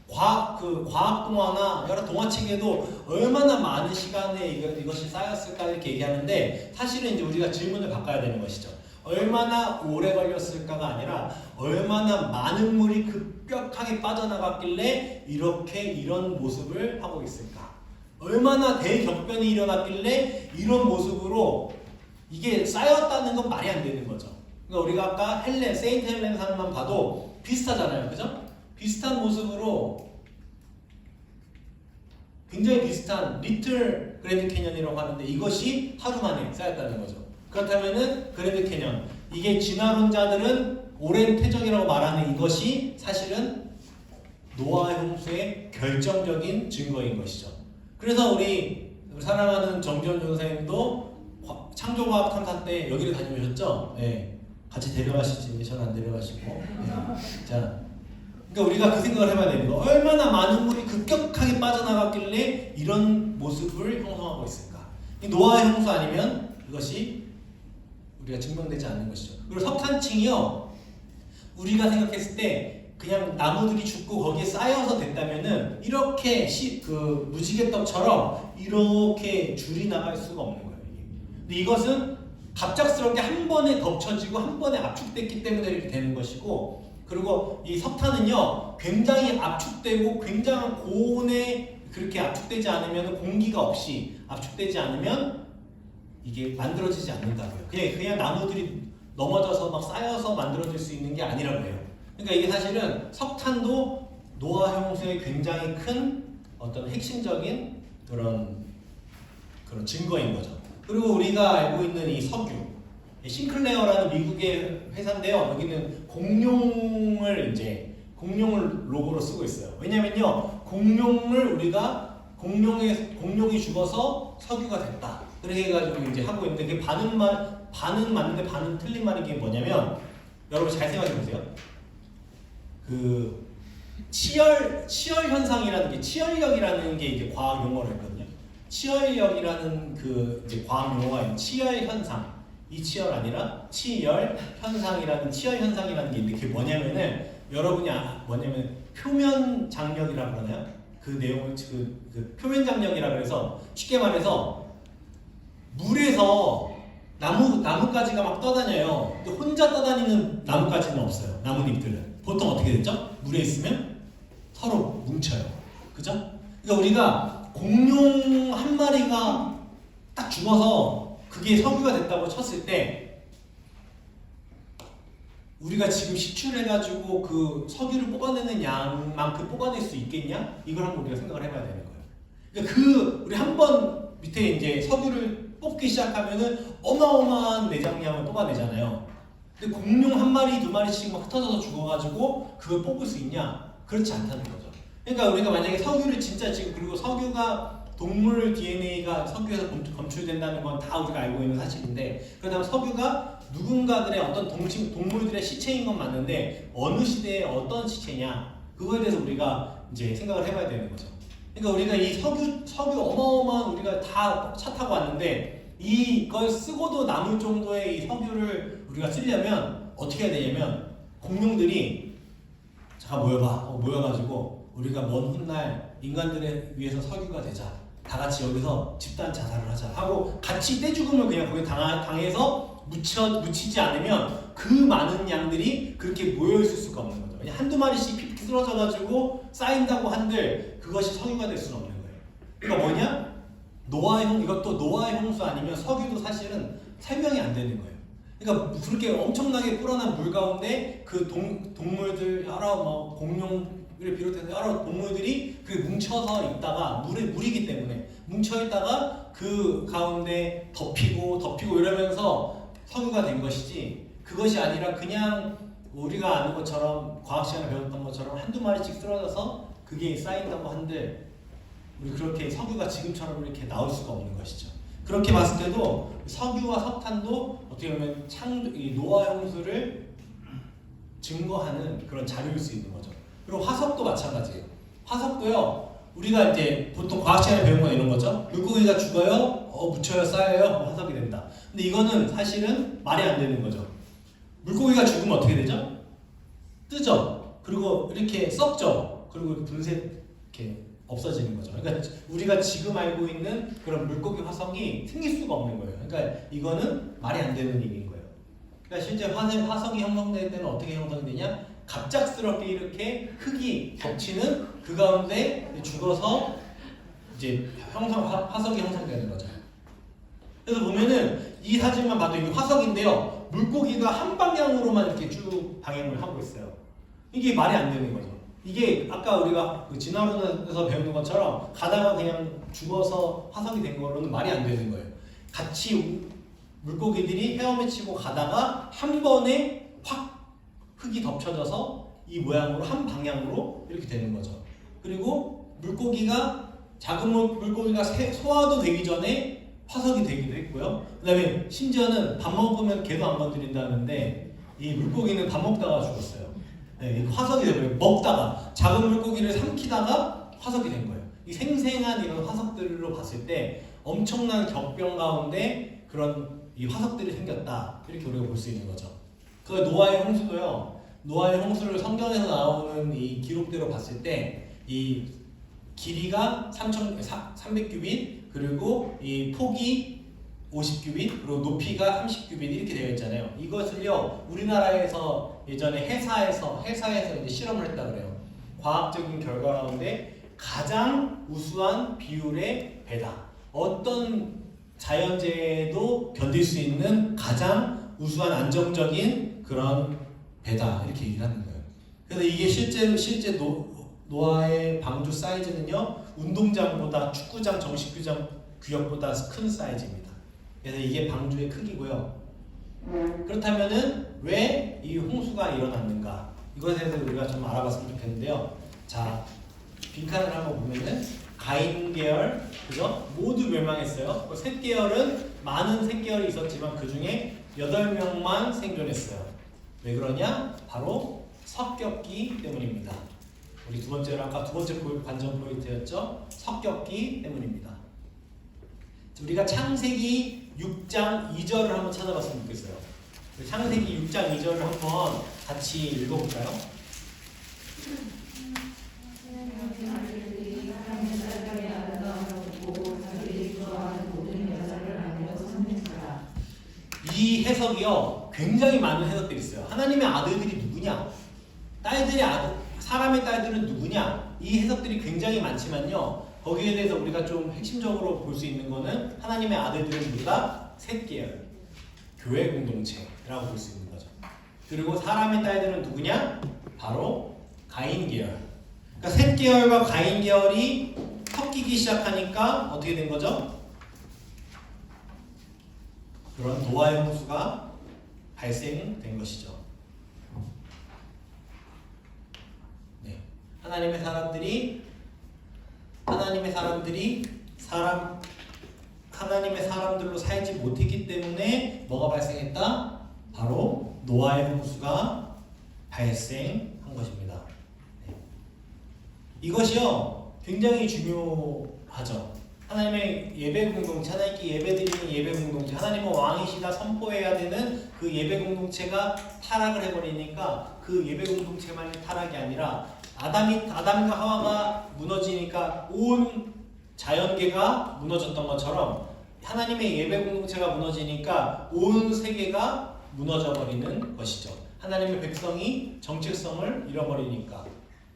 과학 동화나 여러 동화책에도 얼마나 많은 시간에 이것이 쌓였을까 이렇게 얘기하는데, 사실은 이제 우리가 질문을 바꿔야 되는 것이죠. 얼마나 오래 걸렸을까가 아니라 얼마나 많은 물이 급격하게 빠져나갔길래 이런 모습을 하고 있을까? 얼마나 대격변이 일어났길래 이런 모습으로 이게 쌓였다는 건 말이 안 되는 거죠. 그러니까 우리가 아까 세인트 헬렌 산만 봐도 비슷하잖아요, 그죠? 비슷한 모습으로 굉장히 비슷한 리틀 그랜드 캐년이라고 하는데 이것이 하루 만에 쌓였다는 거죠. 그렇다면은 그랜드 캐년, 이게 진화론자들은 오랜 퇴적이라고 말하는 이것이 사실은 노아 홍수의 결정적인 증거인 것이죠. 그래서 우리 사랑하는 정지원 선생님도 창조과학 탐사 때 여기를 다녀오셨죠? 네. 같이 데려가시지, 저는 안 데려가시고. 네. 자, 그러니까 우리가 그 생각을 해봐야 되는 거, 얼마나 많은 물이 급격하게 빠져나갔길래 이런 모습을 형성하고 있을까? 이 노아의 형수 아니면 이것이 우리가 증명되지 않는 것이죠. 그리고 석탄층이요, 우리가 생각했을 때 그냥 나무들이 죽고 거기에 쌓여서 됐다면은 이렇게 무지개떡처럼 이렇게 줄이 나갈 수가 없는 거예요. 근데 이것은 갑작스럽게 한 번에 덮쳐지고 한 번에 압축됐기 때문에 이렇게 되는 것이고, 그리고 이 석탄은요, 굉장히 압축되고 굉장한 고온에 그렇게 압축되지 않으면, 공기가 없이 압축되지 않으면 이게 만들어지지 않는다고요. 그냥 나무들이 넘어져서 막 쌓여서 만들어질 수 있는 게 아니라고 해요. 그러니까 이게 사실은 석탄도 노아 형수의 굉장히 큰 어떤 핵심적인 그런 증거인 거죠. 그리고 우리가 알고 있는 이 석유, 싱클레어라는 미국의 회사인데요. 여기는 공룡을 로고로 쓰고 있어요. 왜냐면요, 공룡이 죽어서 석유가 됐다. 그렇게 해가지고 이제 하고 있는데, 그게 반은 맞는데 반은 틀린 말인 게 뭐냐면, 여러분 잘 생각해 보세요. 그 치열 현상이라는 게, 치열력이라는 게 이제 과학 용어로 했거든요. 치열력이라는 그 이제 과학 용어가 있는 치열 현상. 이 치열 아니라 치열 현상이라는 게 있는데, 그게 뭐냐면은, 여러분이 뭐냐면 표면 장력이라고 그러나요? 그 내용을 그 표면 장력이라 그래서 쉽게 말해서 물에서 나뭇가지가 막 떠다녀요. 근데 혼자 떠다니는 나뭇가지는 없어요. 나뭇잎들은 보통 어떻게 되죠? 물에 있으면 서로 뭉쳐요. 그죠? 그러니까 우리가 공룡 한 마리가 딱 죽어서 그게 석유가 됐다고 쳤을 때 우리가 지금 식출해가지고 그 석유를 뽑아내는 양만큼 뽑아낼 수 있겠냐? 이걸 한번 우리가 생각을 해봐야 되는 거예요. 그러니까 우리 한 번 밑에 이제 석유를 뽑기 시작하면은 어마어마한 내장량을 뽑아내잖아요. 근데 공룡 한 마리, 두 마리씩 막 흩어져서 죽어가지고 그걸 뽑을 수 있냐? 그렇지 않다는 거죠. 그러니까 우리가 만약에 석유를 진짜 지금 그리고 석유가 동물 DNA가 석유에서 검출된다는 건 다 우리가 알고 있는 사실인데 그렇다면 석유가 누군가들의 어떤 동물들의 시체인 건 맞는데 어느 시대에 어떤 시체냐 그거에 대해서 우리가 이제 생각을 해봐야 되는 거죠. 그러니까 우리가 이 석유 어마어마한 우리가 다 차 타고 왔는데 이걸 쓰고도 남을 정도의 이 석유를 우리가 쓰려면 어떻게 해야 되냐면 공룡들이 잠깐 모여가지고 우리가 먼 훗날 인간들에 위해서 석유가 되자. 다 같이 여기서 집단 자살을 하자 하고 같이 떼죽음을 그냥 거기 당해서 묻히지 않으면 그 많은 양들이 그렇게 모여있을 수가 없는 거죠. 그냥 한두 마리씩 픽픽 쓰러져가지고 쌓인다고 한들 그것이 석유가 될 수는 없는 거예요. 그러니까 뭐냐? 이것도 노아의 홍수 아니면 석유도 사실은 설명이 안 되는 거예요. 그러니까 그렇게 엄청나게 불어난 물 가운데 그 동물들 여러 공룡을 비롯해서 여러 동물들이 그 뭉쳐서 있다가 물이기 때문에 뭉쳐 있다가 그 가운데 덮이고 이러면서 석유가 된 것이지 그것이 아니라 그냥 우리가 아는 것처럼 과학 시간에 배웠던 것처럼 한두 마리씩 쓰러져서 그게 쌓인다고 한들 우리 그렇게 석유가 지금처럼 이렇게 나올 수가 없는 것이죠. 그렇게 봤을 때도 석유와 석탄도 어떻게 보면 이 노아 홍수를 증거하는 그런 자료일 수 있는 거죠. 그리고 화석도 마찬가지예요. 화석도요. 우리가 이제 보통 과학 시간에 배운 건 이런 거죠. 물고기가 죽어요. 묻혀요, 쌓여요. 화석이 된다. 근데 이거는 사실은 말이 안 되는 거죠. 물고기가 죽으면 어떻게 되죠? 뜨죠. 그리고 이렇게 썩죠. 그리고 분쇄 이렇게 없어지는 거죠. 그러니까 우리가 지금 알고 있는 그런 물고기 화석이 생길 수가 없는 거예요. 그러니까 이거는 말이 안 되는 일인 거예요. 그러니까 실제 화석이 형성될 때는 어떻게 형성이 되냐? 갑작스럽게 이렇게 흙이 겹치는 그 가운데 죽어서 이제 화석이 형성되는 거죠. 그래서 보면은 이 사진만 봐도 이게 화석인데요. 물고기가 한 방향으로만 이렇게 쭉 방향을 하고 있어요. 이게 말이 안 되는 거죠. 이게 아까 우리가 그 진화론에서 배우는 것처럼 가다가 그냥 죽어서 화석이 된 거로는 말이 안 되는 거예요. 같이 물고기들이 헤엄치고 가다가 한 번에 확 흙이 덮쳐져서 이 모양으로 한 방향으로 이렇게 되는 거죠. 그리고 작은 물고기가 소화도 되기 전에 화석이 되기도 했고요. 그 다음에 심지어는 밥 먹으면 개도 안 건드린다는데 이 물고기는 밥 먹다가 죽었어요. 네, 화석이 돼버려요. 먹다가 작은 물고기를 삼키다가 화석이 된 거예요. 이 생생한 이런 화석들로 봤을 때 엄청난 격변 가운데 그런 이 화석들이 생겼다 이렇게 우리가 볼 수 있는 거죠. 그 노아의 홍수도요. 노아의 홍수를 성경에서 나오는 이 기록대로 봤을 때 이 길이가 300규빗 그리고 이 폭이 50규빗 그리고 높이가 30규빗 이렇게 되어 있잖아요. 이것을요 우리나라에서 예전에 회사에서 이제 실험을 했다 그래요. 과학적인 결과 가운데 가장 우수한 비율의 배다. 어떤 자연재해도 견딜 수 있는 가장 우수한 안정적인 그런 배다 이렇게 얘기를 하는 거예요. 그래서 이게 실제 노아의 방주 사이즈는요 운동장보다 축구장 정식 구역보다 큰 사이즈입니다. 그래서 이게 방주의 크기고요. 그렇다면은 왜 이 홍수가 일어났는가? 이것에 대해서 우리가 좀 알아봤으면 좋겠는데요. 자, 빈칸을 한번 보면은 가인 계열, 그죠? 모두 멸망했어요. 셋 계열은 많은 셋계열이 있었지만 그 중에 8명만 생존했어요. 왜 그러냐? 바로 섞였기 때문입니다. 우리 두 번째로 아까 두 번째 관전 포인트였죠? 섞였기 때문입니다. 우리가 창세기 6장 2절을 한번 찾아봤으면 좋겠어요. 창세기 6장 2절을 한번 같이 읽어볼까요? 해석이요 굉장히 많은 해석들이 있어요. 하나님의 아들들이 누구냐, 사람의 딸들은 누구냐, 이 해석들이 굉장히 많지만요 거기에 대해서 우리가 좀 핵심적으로 볼 수 있는 거는 하나님의 아들들은 누구다? 셋 계열, 교회 공동체라고 볼 수 있는 거죠. 그리고 사람의 딸들은 누구냐? 바로 가인 계열. 그러니까 셋 계열과 가인 계열이 섞이기 시작하니까 어떻게 된 거죠? 그런 노아의 홍수가 발생된 것이죠. 네. 하나님의 사람들로 살지 못했기 때문에 뭐가 발생했다? 바로 노아의 홍수가 발생한 것입니다. 네. 이것이요 굉장히 중요하죠. 하나님의 예배 공동체, 하나님께 예배드리는 예배 공동체, 하나님은 왕이시다 선포해야 되는 그 예배 공동체가 타락을 해버리니까 그 예배 공동체만이 타락이 아니라 아담과 하와가 무너지니까 온 자연계가 무너졌던 것처럼 하나님의 예배 공동체가 무너지니까 온 세계가 무너져버리는 것이죠. 하나님의 백성이 정체성을 잃어버리니까.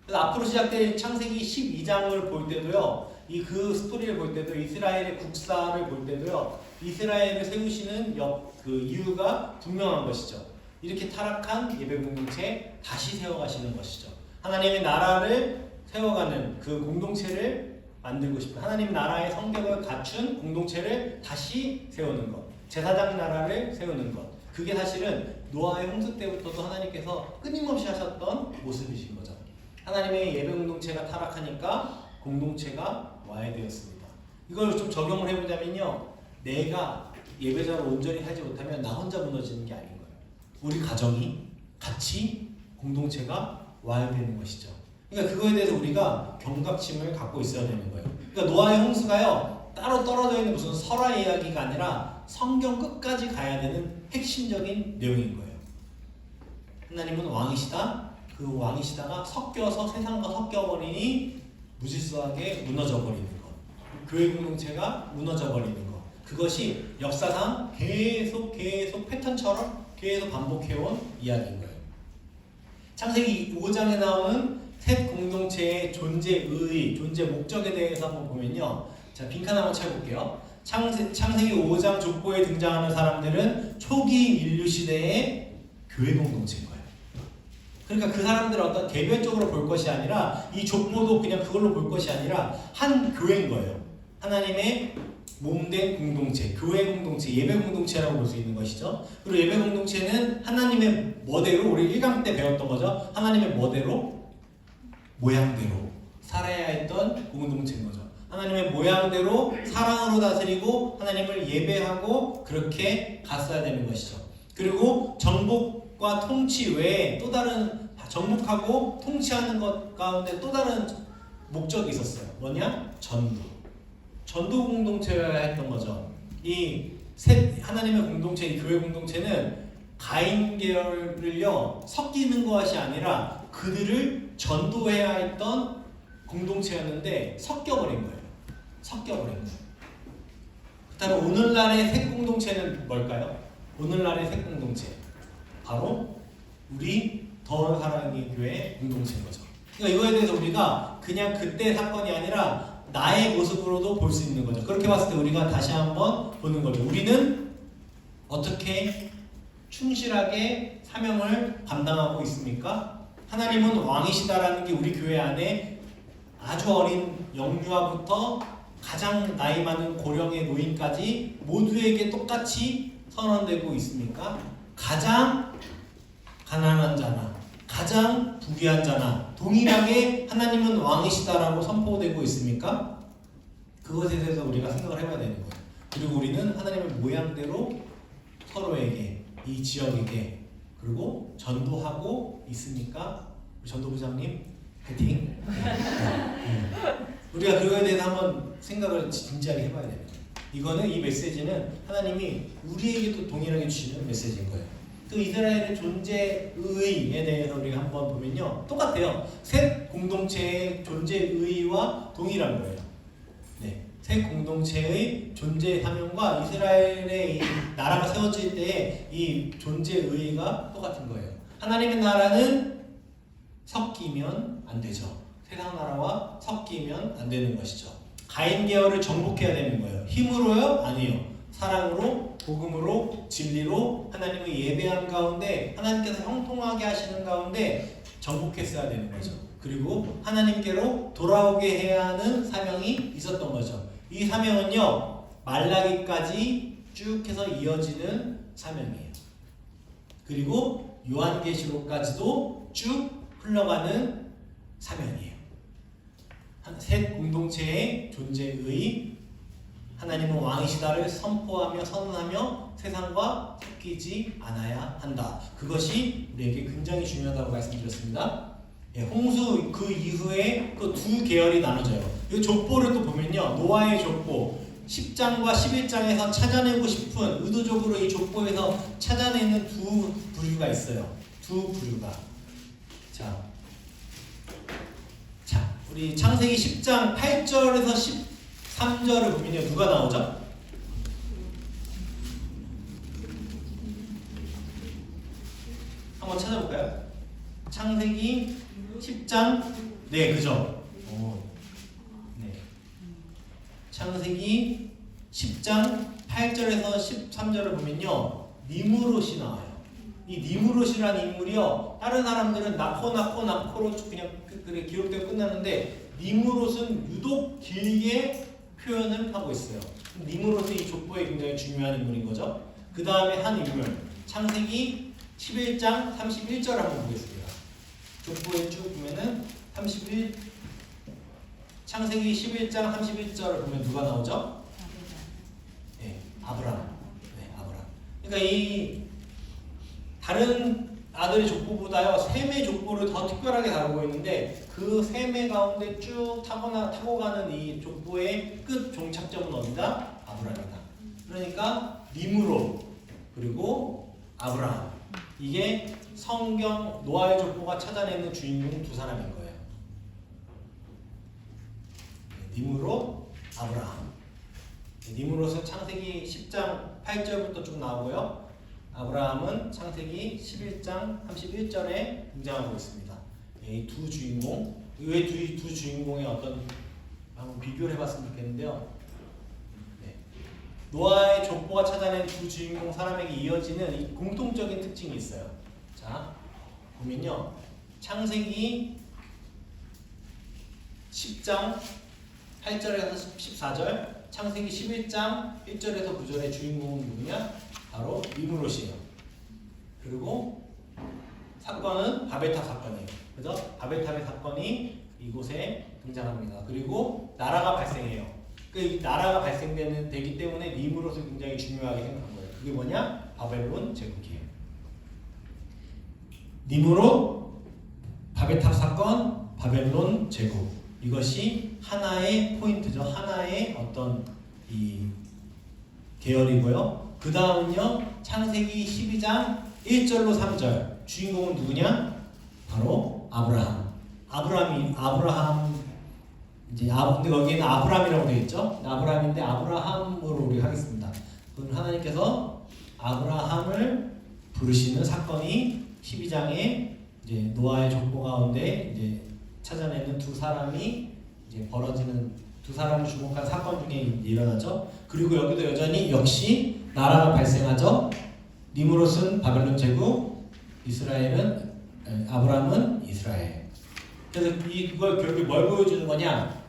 그래서 앞으로 시작될 창세기 12장을 볼 때도요, 그 스토리를 볼 때도 이스라엘의 국사를 볼 때도요, 이스라엘을 세우시는 그 이유가 분명한 것이죠. 이렇게 타락한 예배 공동체 다시 세워가시는 것이죠. 하나님의 나라를 세워가는 그 공동체를 만들고 싶은, 하나님 나라의 성격을 갖춘 공동체를 다시 세우는 것, 제사장 나라를 세우는 것, 그게 사실은 노아의 홍수 때부터도 하나님께서 끊임없이 하셨던 모습이신 거죠. 하나님의 예배 공동체가 타락하니까 공동체가 와야 되었습니다. 이걸 좀 적용을 해보자면요, 내가 예배자로 온전히 살지 못하면 나 혼자 무너지는 게 아닌 거예요. 우리 가정이 같이 공동체가 와야 되는 것이죠. 그러니까 그거에 대해서 우리가 경각심을 갖고 있어야 되는 거예요. 그러니까 노아의 홍수가요 따로 떨어져 있는 무슨 설화 이야기가 아니라 성경 끝까지 가야 되는 핵심적인 내용인 거예요. 하나님은 왕이시다. 그 왕이시다가 섞여서 세상과 섞여버리니 무질서하게 무너져버리는 것, 교회 공동체가 무너져버리는 것, 그것이 역사상 계속 패턴처럼 계속 반복해온 이야기인 거예요. 창세기 5장에 나오는 셋 공동체의 존재 목적에 대해서 한번 보면요, 자 빈칸 한번 쳐볼게요. 창세기 5장 족보에 등장하는 사람들은 초기 인류 시대의 교회 공동체인 거예요. 그러니까 그 사람들을 어떤 개별적으로 볼 것이 아니라, 이 족보도 그냥 그걸로 볼 것이 아니라 한 교회인 거예요. 하나님의 몸된 공동체, 교회 공동체, 예배 공동체라고 볼 수 있는 것이죠. 그리고 예배 공동체는 하나님의 뭐대로, 우리 1강 때 배웠던 거죠. 하나님의 뭐대로, 모양대로 살아야 했던 공동체인 거죠. 하나님의 모양대로 사랑으로 다스리고 하나님을 예배하고 그렇게 갔어야 되는 것이죠. 그리고 정복과 통치 외에 또 다른, 정복하고 통치하는 것 가운데 또 다른 목적이 있었어요. 뭐냐? 전도 공동체여야 했던 거죠. 이 셋 하나님의 공동체, 이 교회 공동체는 가인 계열을요 섞이는 것이 아니라 그들을 전도해야 했던 공동체였는데 섞여버린 거예요. 그다음에 오늘날의 셋 공동체는 뭘까요? 오늘날의 셋 공동체 바로 우리 더 사랑의 교회 공동체인 거죠. 그러니까 이거에 대해서 우리가 그냥 그때 사건이 아니라 나의 모습으로도 볼 수 있는 거죠. 그렇게 봤을 때 우리가 다시 한번 보는 거죠. 우리는 어떻게 충실하게 사명을 감당하고 있습니까? 하나님은 왕이시다라는 게 우리 교회 안에 아주 어린 영유아부터 가장 나이 많은 고령의 노인까지 모두에게 똑같이 선언되고 있습니까? 가장 가난한 자나 가장 부귀한 자나 동일하게 하나님은 왕이시다라고 선포되고 있습니까? 그것에 대해서 우리가 생각을 해봐야 되는 거예요. 그리고 우리는 하나님의 모양대로 서로에게, 이 지역에게, 그리고 전도하고 있습니까? 전도부장님 화이팅! 우리가 그거에 대해서 한번 생각을 진지하게 해봐야 돼요. 이거는, 이 메시지는 하나님이 우리에게도 동일하게 주시는 메시지인 거예요. 그 이스라엘의 존재의에 대해서 우리가 한번 보면요, 똑같아요. 셋 공동체의 존재의와 동일한 거예요. 네, 새 공동체의 존재 사명과 이스라엘의 이 나라가 세워질 때의 이 존재 의의가 똑같은 거예요. 하나님의 나라는 섞이면 안 되죠. 세상 나라와 섞이면 안 되는 것이죠. 가인 계열을 정복해야 되는 거예요. 힘으로요? 아니요. 사랑으로, 복음으로, 진리로 하나님의 예배함 가운데 하나님께서 형통하게 하시는 가운데 정복했어야 되는 거죠. 그리고 하나님께로 돌아오게 해야 하는 사명이 있었던 거죠. 이 사명은요, 말라기까지 쭉 해서 이어지는 사명이에요. 그리고 요한계시록까지도 쭉 흘러가는 사명이에요. 셋 공동체의 존재의 하나님은 왕이시다를 선포하며 선언하며 세상과 섞이지 않아야 한다. 그것이 우리에게 굉장히 중요하다고 말씀드렸습니다. 홍수 그 이후에 또 두 계열이 나눠져요. 이 족보를 또 보면요, 노아의 족보 10장과 11장에서 찾아내고 싶은, 의도적으로 이 족보에서 찾아내는 두 부류가 있어요. 두 부류가. 자, 우리 창세기 10장 8절에서 13절을 보면요, 누가 나오죠? 한번 찾아볼까요? 창세기 10장, 네, 그죠? 네. 창세기 10장 8절에서 13절을 보면요, 니무롯이 나와요. 이 니무롯이라는 인물이요, 다른 사람들은 나코로 그냥 그래 기록되고 끝나는데 니무롯은 유독 길게 표현을 하고 있어요. 니무롯은 이 족보에 굉장히 중요한 인물인 거죠. 그 다음에 한 인물, 창세기 11장 31절 한번 보겠습니다. 족보에 쭉 보면은 창세기 11장 31절을 보면 누가 나오죠? 네, 아브라함. 네, 아브라함. 그러니까 이 다른 아들의 족보보다요, 셈의 족보를 더 특별하게 다루고 있는데, 그 셈의 가운데 쭉 타고 가는 이 족보의 끝 종착점은 어디다? 아브라함이다. 그러니까 니므롯 그리고 아브라함, 이게 성경 노아의 족보가 찾아내는 주인공 두 사람인 거예요. 니므롯, 아브라함. 니므롯은 창세기 10장 8절부터 쭉 나오고요, 아브라함은 창세기 11장 31절에 등장하고 있습니다. 이 두 주인공, 왜 두 주인공의 어떤 한번 비교를 해봤으면 좋겠는데요. 네. 노아의 족보가 찾아낸 두 주인공 사람에게 이어지는 이 공통적인 특징이 있어요. 자, 보면요, 창세기 10장 8절에서 14절, 창세기 11장 1절에서 9절의 주인공은 누구냐? 바로 니므롯이에요. 그리고 사건은 바벨탑 사건이에요. 그래서 바벨탑의 사건이 이곳에 등장합니다. 그리고 나라가 발생해요. 이 나라가 되기 때문에 니므롯을 굉장히 중요하게 생각한 거예요. 그게 뭐냐? 바벨론 제국이에요. 니므롯, 바벨탑 사건, 바벨론 제국. 이것이 하나의 포인트죠. 하나의 어떤 이 계열이고요. 그 다음은요, 창세기 12장 1절로 3절. 주인공은 누구냐? 바로 아브라함. 이제 근데 거기에는 아브람이라고 되어 있죠. 아브람인데 아브라함으로 우리 하겠습니다. 그럼 하나님께서 아브라함을 부르시는 사건이 12장에 이제 노아의 족보 가운데 이제 찾아내는 두 사람이 이제 벌어지는, 두 사람을 주목한 사건 중에 일어나죠. 그리고 여기도 여전히 역시 나라가 발생하죠. 니므롯은 바벨론 제국, 아브람은 이스라엘. 그래서 이걸 결국 뭘 보여주는 거냐?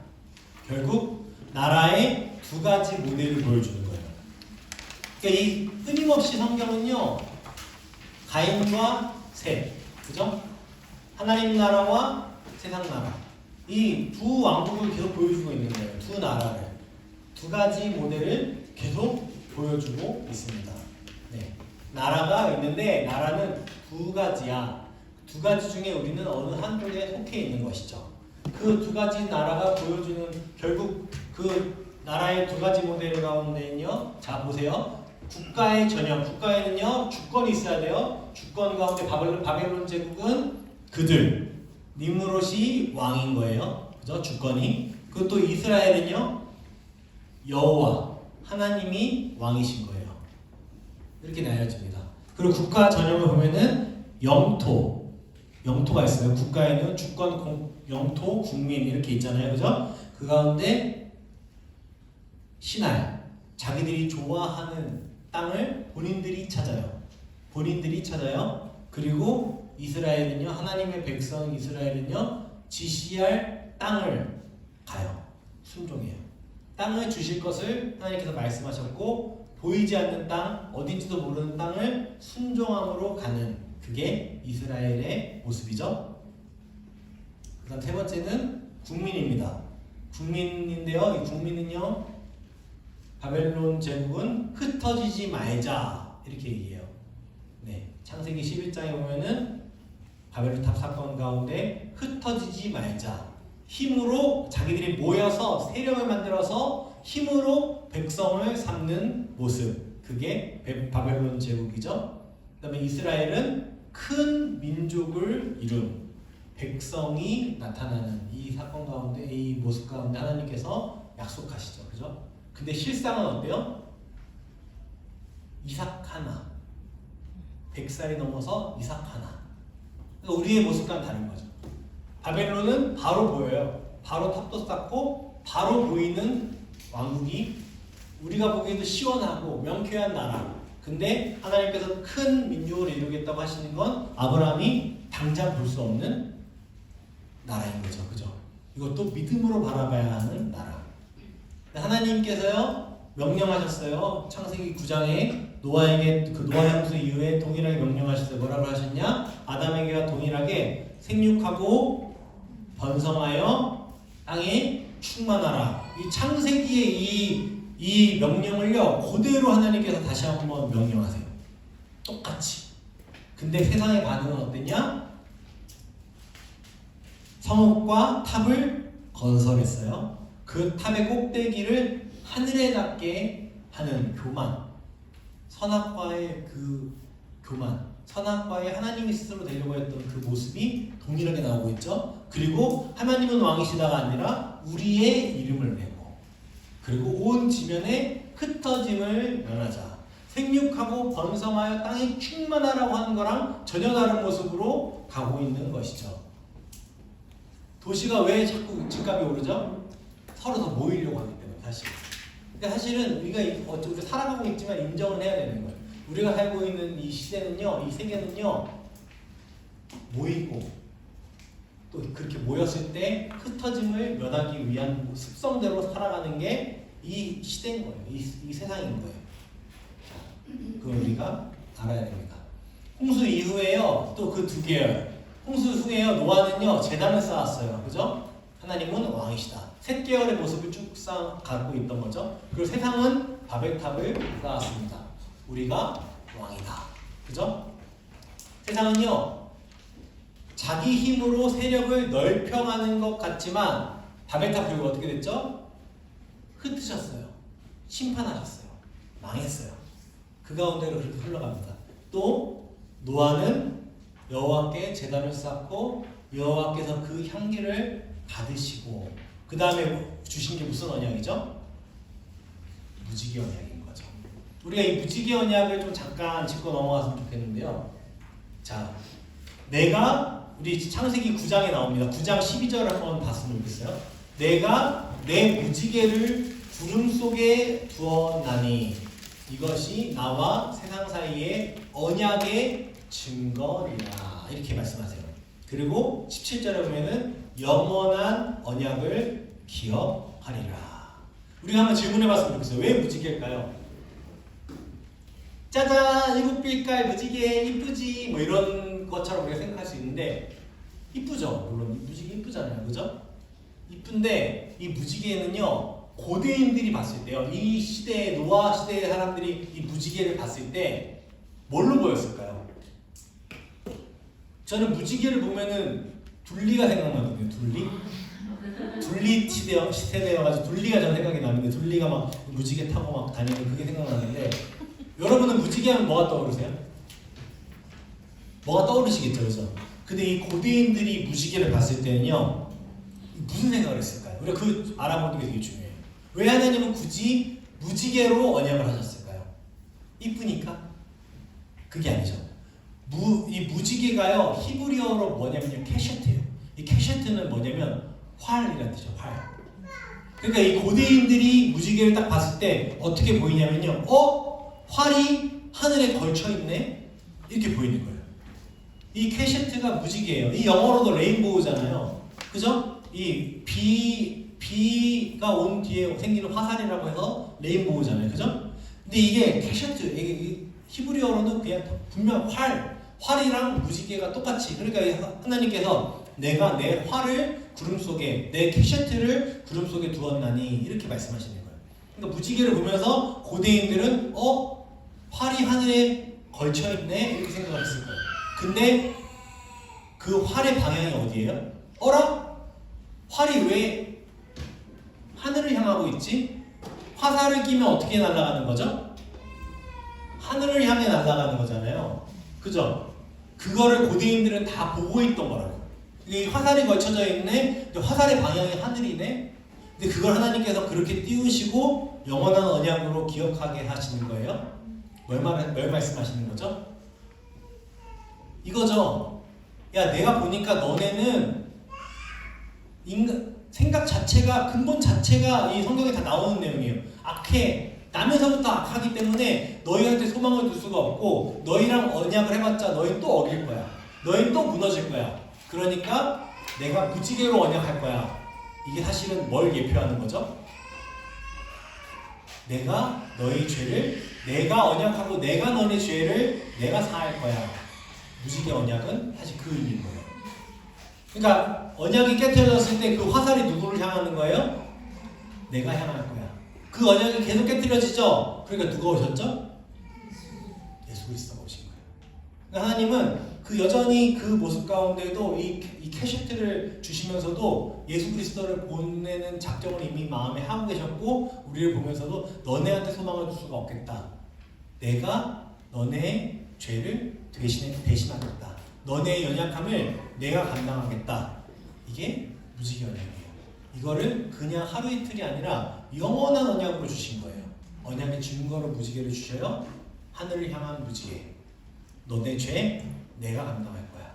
결국 나라의 두 가지 모델을 보여주는 거예요. 그러니까 이 끊임없이 성경은요, 가인과 셋, 그죠? 하나님 나라와 세상 나라, 이 두 왕국을 계속 보여주고 있는 거예요. 두 나라를, 두 가지 모델을 계속 보여주고 있습니다. 네. 나라가 있는데 나라는 두 가지야. 두 가지 중에 우리는 어느 한쪽에 속해 있는 것이죠. 그 두 가지 나라가 보여주는, 결국 그 나라의 두 가지 모델 가운데는요, 자 보세요. 국가의 전형, 국가에는요 주권이 있어야 돼요. 주권 가운데 바벨론 제국은 그들, 니므롯이 왕인 거예요. 그죠? 주권이. 그것도 이스라엘은요 여호와 하나님이 왕이신 거예요. 이렇게 나뉘어집니다. 그리고 국가 전형을 보면은 영토가 있어요. 국가에는 주권, 영토, 국민 이렇게 있잖아요. 그죠? 그 가운데 신할, 자기들이 좋아하는 땅을 본인들이 찾아요. 그리고 이스라엘은요, 하나님의 백성 이스라엘은요, 지시할 땅을 가요. 순종해요. 땅을 주실 것을 하나님께서 말씀하셨고, 보이지 않는 땅, 어딘지도 모르는 땅을 순종함으로 가는, 그게 이스라엘의 모습이죠. 그 다음 세 번째는 국민입니다. 국민인데요, 이 국민은요, 바벨론 제국은 흩어지지 말자 이렇게 얘기해요. 네, 창세기 11장에 보면은 바벨론 탑 사건 가운데 흩어지지 말자, 힘으로 자기들이 모여서 세력을 만들어서 힘으로 백성을 삼는 모습, 그게 바벨론 제국이죠. 그 다음에 이스라엘은 큰 민족을 이룬 백성이 나타나는 이 사건 가운데, 이 모습 가운데 하나님께서 약속하시죠. 그죠? 근데 실상은 어때요? 이삭 하나, 100살이 넘어서 이삭 하나. 그러니까 우리의 모습과는 다른 거죠. 바벨론은 바로 보여요. 바로 탑도 쌓고 바로 보이는 왕국이, 우리가 보기에도 시원하고 명쾌한 나라. 근데 하나님께서 큰 민족을 이루겠다고 하시는 건 아브라함이 당장 볼 수 없는 나라인 거죠. 그죠? 이것도 믿음으로 바라봐야 하는 나라. 하나님께서요, 명령하셨어요. 창세기 9장에 노아에게, 그 노아 형수 이후에 동일하게 명령하셨어요. 뭐라고 하셨냐? 아담에게와 동일하게 생육하고 번성하여 땅에 충만하라. 이 창세기의 이 명령을요, 그대로 하나님께서 다시 한번 명령하세요. 똑같이. 근데 세상의 반응은 어땠냐? 성읍과 탑을 건설했어요. 그 탑의 꼭대기를 하늘에 닿게 하는 교만, 선악과의 그 교만, 선악과의 하나님이 스스로 되려고 했던 그 모습이 동일하게 나오고 있죠. 그리고 하나님은 왕이시다가 아니라 우리의 이름을 메고, 그리고 온 지면에 흩어짐을 면하자. 생육하고 번성하여 땅이 충만하라고 하는 거랑 전혀 다른 모습으로 가고 있는 것이죠. 도시가 왜 자꾸 집값이 오르죠? 서로 더 모이려고 하기 때문에. 그러니까 사실은 우리가 살아가고 있지만 인정은 해야 되는 거예요. 우리가 살고 있는 이 시대는요, 이 세계는요, 모이고 또 그렇게 모였을 때 흩어짐을 면하기 위한 습성대로 살아가는 게 이 시대인 거예요. 이 세상인 거예요. 그걸 우리가 알아야 됩니다. 홍수 이후에요, 또 그 두 계열. 홍수 후에요, 노아는요, 제단을 쌓았어요. 그죠? 하나님은 왕이시다. 셋 계열의 모습을 쭉 갖고 있던 거죠. 그리고 세상은 바벨탑을 쌓았습니다. 우리가 왕이다. 그죠? 세상은요, 자기 힘으로 세력을 넓혀가는 것 같지만 바벨탑 결국 어떻게 됐죠? 흩으셨어요. 심판하셨어요. 망했어요. 그 가운데로 그렇게 흘러갑니다. 또 노아는 여호와께 제단을 쌓고 여호와께서 그 향기를 받으시고, 그 다음에 주신 게 무슨 언약이죠? 무지개 언약인 거죠. 우리가 이 무지개 언약을 좀 잠깐 짚고 넘어갔으면 좋겠는데요. 자, 내가, 우리 창세기 9장에 나옵니다. 9장 12절을 한번 봤으면 좋겠어요. 내가 내 무지개를 구름 속에 두었나니 이것이 나와 세상 사이의 언약의 증거니라, 이렇게 말씀하세요. 그리고 17절에 보면은 영원한 언약을 기억하리라. 우리가 한번 질문해봤으면 좋겠어요. 왜 무지개일까요? 짜잔, 7빛깔 무지개 이쁘지, 뭐 이런 것처럼 우리가 생각할 수 있는데, 이쁘죠. 물론 무지개 이쁘잖아요. 그죠? 이쁜데 이 무지개는요, 고대인들이 봤을 때요, 이 시대에, 노아 시대의 사람들이 이 무지개를 봤을 때 뭘로 보였을까요? 저는 무지개를 보면은 둘리가 생각나거든요. 둘리 시대여가지고 둘리가 저는 생각이 나는데, 둘리가 막 무지개 타고 막 다니는 그게 생각나는데, 여러분은 무지개 하면 뭐가 떠오르세요? 뭐가 떠오르시겠죠, 그죠? 근데 이 고대인들이 무지개를 봤을 때는요, 무슨 생각을 했을까요? 우리가 그 알아보는 게 되게 중요해요. 왜 하나님은 굳이 무지개로 언약을 하셨을까요? 이쁘니까? 그게 아니죠. 이 무지개가요, 히브리어로 뭐냐면요, 캐셔트예요. 이 캐셔트는 뭐냐면 활이라는 뜻이죠. 활. 그러니까 이 고대인들이 무지개를 딱 봤을 때 어떻게 보이냐면요, 활이 하늘에 걸쳐 있네, 이렇게 보이는 거예요. 이 캐셔트가 무지개예요. 이 영어로도 레인보우잖아요. 그죠? 이 비가 온 뒤에 생기는 화살이라고 해서 레인보우잖아요. 그죠? 근데 이게 캐셔트, 이게 히브리어로는 그냥 분명 활이랑 무지개가 똑같이, 그러니까 하나님께서 내가 내 활을 구름 속에, 내 캐셔트를 구름 속에 두었나니, 이렇게 말씀하시는 거예요. 그러니까 무지개를 보면서 고대인들은 활이 하늘에 걸쳐 있네, 이렇게 생각을 했을 거예요. 근데 그 활의 방향이 어디예요? 어라? 활이 왜 하늘을 향하고 있지? 화살을 끼면 어떻게 날아가는 거죠? 하늘을 향해 날아가는 거잖아요. 그죠? 그거를 고대인들은 다 보고 있던 거라고. 이 화살이 걸쳐져 있네. 화살의 방향이 하늘이네. 근데 그걸 하나님께서 그렇게 띄우시고 영원한 언약으로 기억하게 하시는 거예요. 뭘 말씀하시는 거죠? 이거죠. 야, 내가 보니까 너네는 생각 자체가, 근본 자체가 이 성경에 다 나오는 내용이에요. 악해. 나면서부터 악하기 때문에 너희한테 소망을 둘 수가 없고, 너희랑 언약을 해봤자 너희 또 어길 거야. 너희 또 무너질 거야. 그러니까 내가 무지개로 언약할 거야. 이게 사실은 뭘 예표하는 거죠? 내가 너희 죄를, 내가 언약하고 내가 너네 죄를 내가 사할 거야. 무지개 언약은 사실 그 의미인 거예요. 그러니까 언약이 깨트려졌을 때 그 화살이 누구를 향하는 거예요? 내가 향할 거야. 그 언약이 계속 깨트려지죠? 그러니까 누가 오셨죠? 예수 그리스도가 오신 거예요. 그러니까 하나님은 그 여전히 그 모습 가운데도 이 캐셔트를 주시면서도 예수 그리스도를 보내는 작정을 이미 마음에 하고 계셨고, 우리를 보면서도 너네한테 소망을 줄 수가 없겠다. 내가 너네의 죄를 대신하겠다. 너네의 연약함을 내가 감당하겠다. 이게 무지개 언약이에요. 이거를 그냥 하루 이틀이 아니라 영원한 언약으로 주신 거예요. 언약의 증거로 무지개를 주셔요. 하늘을 향한 무지개. 너네 죄 내가 감당할 거야.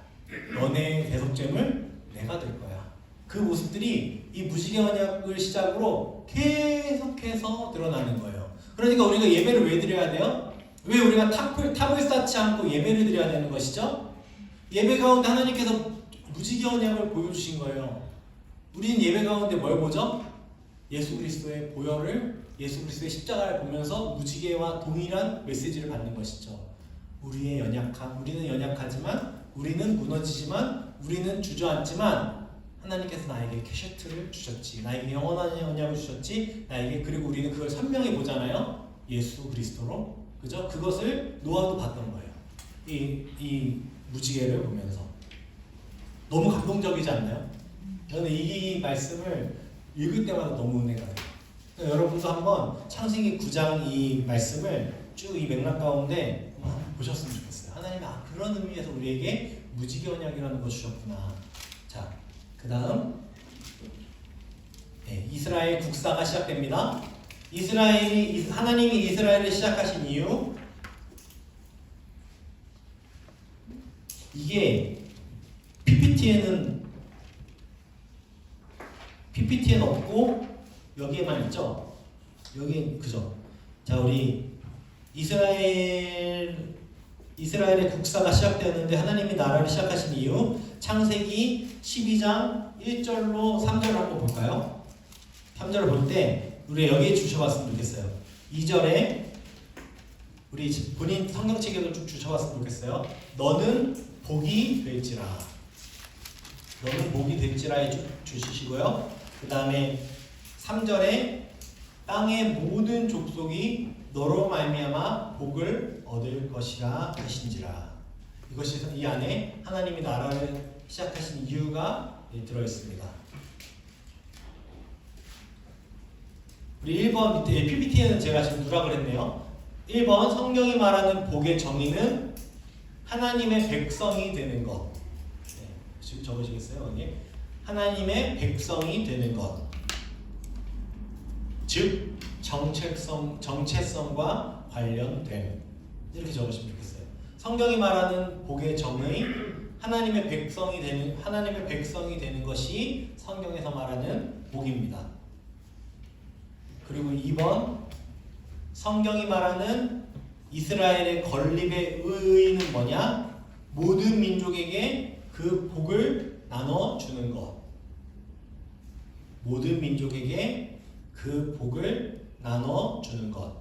너네 대속죄물 내가 될 거야. 그 모습들이 이 무지개 언약을 시작으로 계속해서 드러나는 거예요. 그러니까 우리가 예배를 왜 드려야 돼요? 왜 우리가 탑을 쌓지 않고 예배를 드려야 되는 것이죠? 예배 가운데 하나님께서 무지개 언약을 보여주신 거예요. 우리는 예배 가운데 뭘 보죠? 예수 그리스도의 보혈을, 예수 그리스도의 십자가를 보면서 무지개와 동일한 메시지를 받는 것이죠. 우리의 연약함, 우리는 연약하지만, 우리는 무너지지만, 우리는 주저앉지만, 하나님께서 나에게 캐셔트를 주셨지, 나에게 영원한 언약을 주셨지, 나에게, 그리고 우리는 그걸 선명히 보잖아요. 예수 그리스도로, 그죠? 그것을 노아도 봤던 거예요. 이 무지개를 보면서. 너무 감동적이지 않나요? 저는 이 말씀을 읽을 때마다 너무 은혜가 돼요. 그러니까 여러분도 한번 창세기 9장 이 말씀을 쭉 이 맥락 가운데 한번 보셨으면 좋겠어요. 하나님이 그런 의미에서 우리에게 무지개 언약이라는 걸 주셨구나. 자, 그 다음 이스라엘 국사가 시작됩니다. 하나님이 이스라엘을 시작하신 이유, 이게 PPT에는 없고 여기에만 있죠. 여기 그죠. 자, 우리 이스라엘의 국사가 시작되었는데 하나님이 나라를 시작하신 이유, 창세기 12장 1절로 3절을 한번 볼까요? 3절을 볼 때 우리 여기에 주셔봤으면 좋겠어요. 2절에 우리 본인 성경책에도 쭉 주셔봤으면 좋겠어요. 너는 복이 될지라. 너는 복이 될지라에 주시고요. 그 다음에 3절에 땅의 모든 족속이 너로 말미암아 복을 얻을 것이라 하신지라. 이것이 이 안에 하나님이 나라를 시작하신 이유가 들어있습니다. 우리 1번 밑에 PPT에는 제가 지금 누락을 했네요. 1번 성경이 말하는 복의 정의는 하나님의 백성이 되는 것. 지금 적으시겠어요? 여기? 하나님의 백성이 되는 것. 즉 정체성과 관련됨. 이렇게 적으시면 좋겠어요. 성경이 말하는 복의 정의, 하나님의 백성이 되는 것이 성경에서 말하는 복입니다. 그리고 2번, 성경이 말하는 이스라엘의 건립의 의의는 뭐냐? 모든 민족에게 그 복을 나눠주는 것. 모든 민족에게 그 복을 나눠주는 것.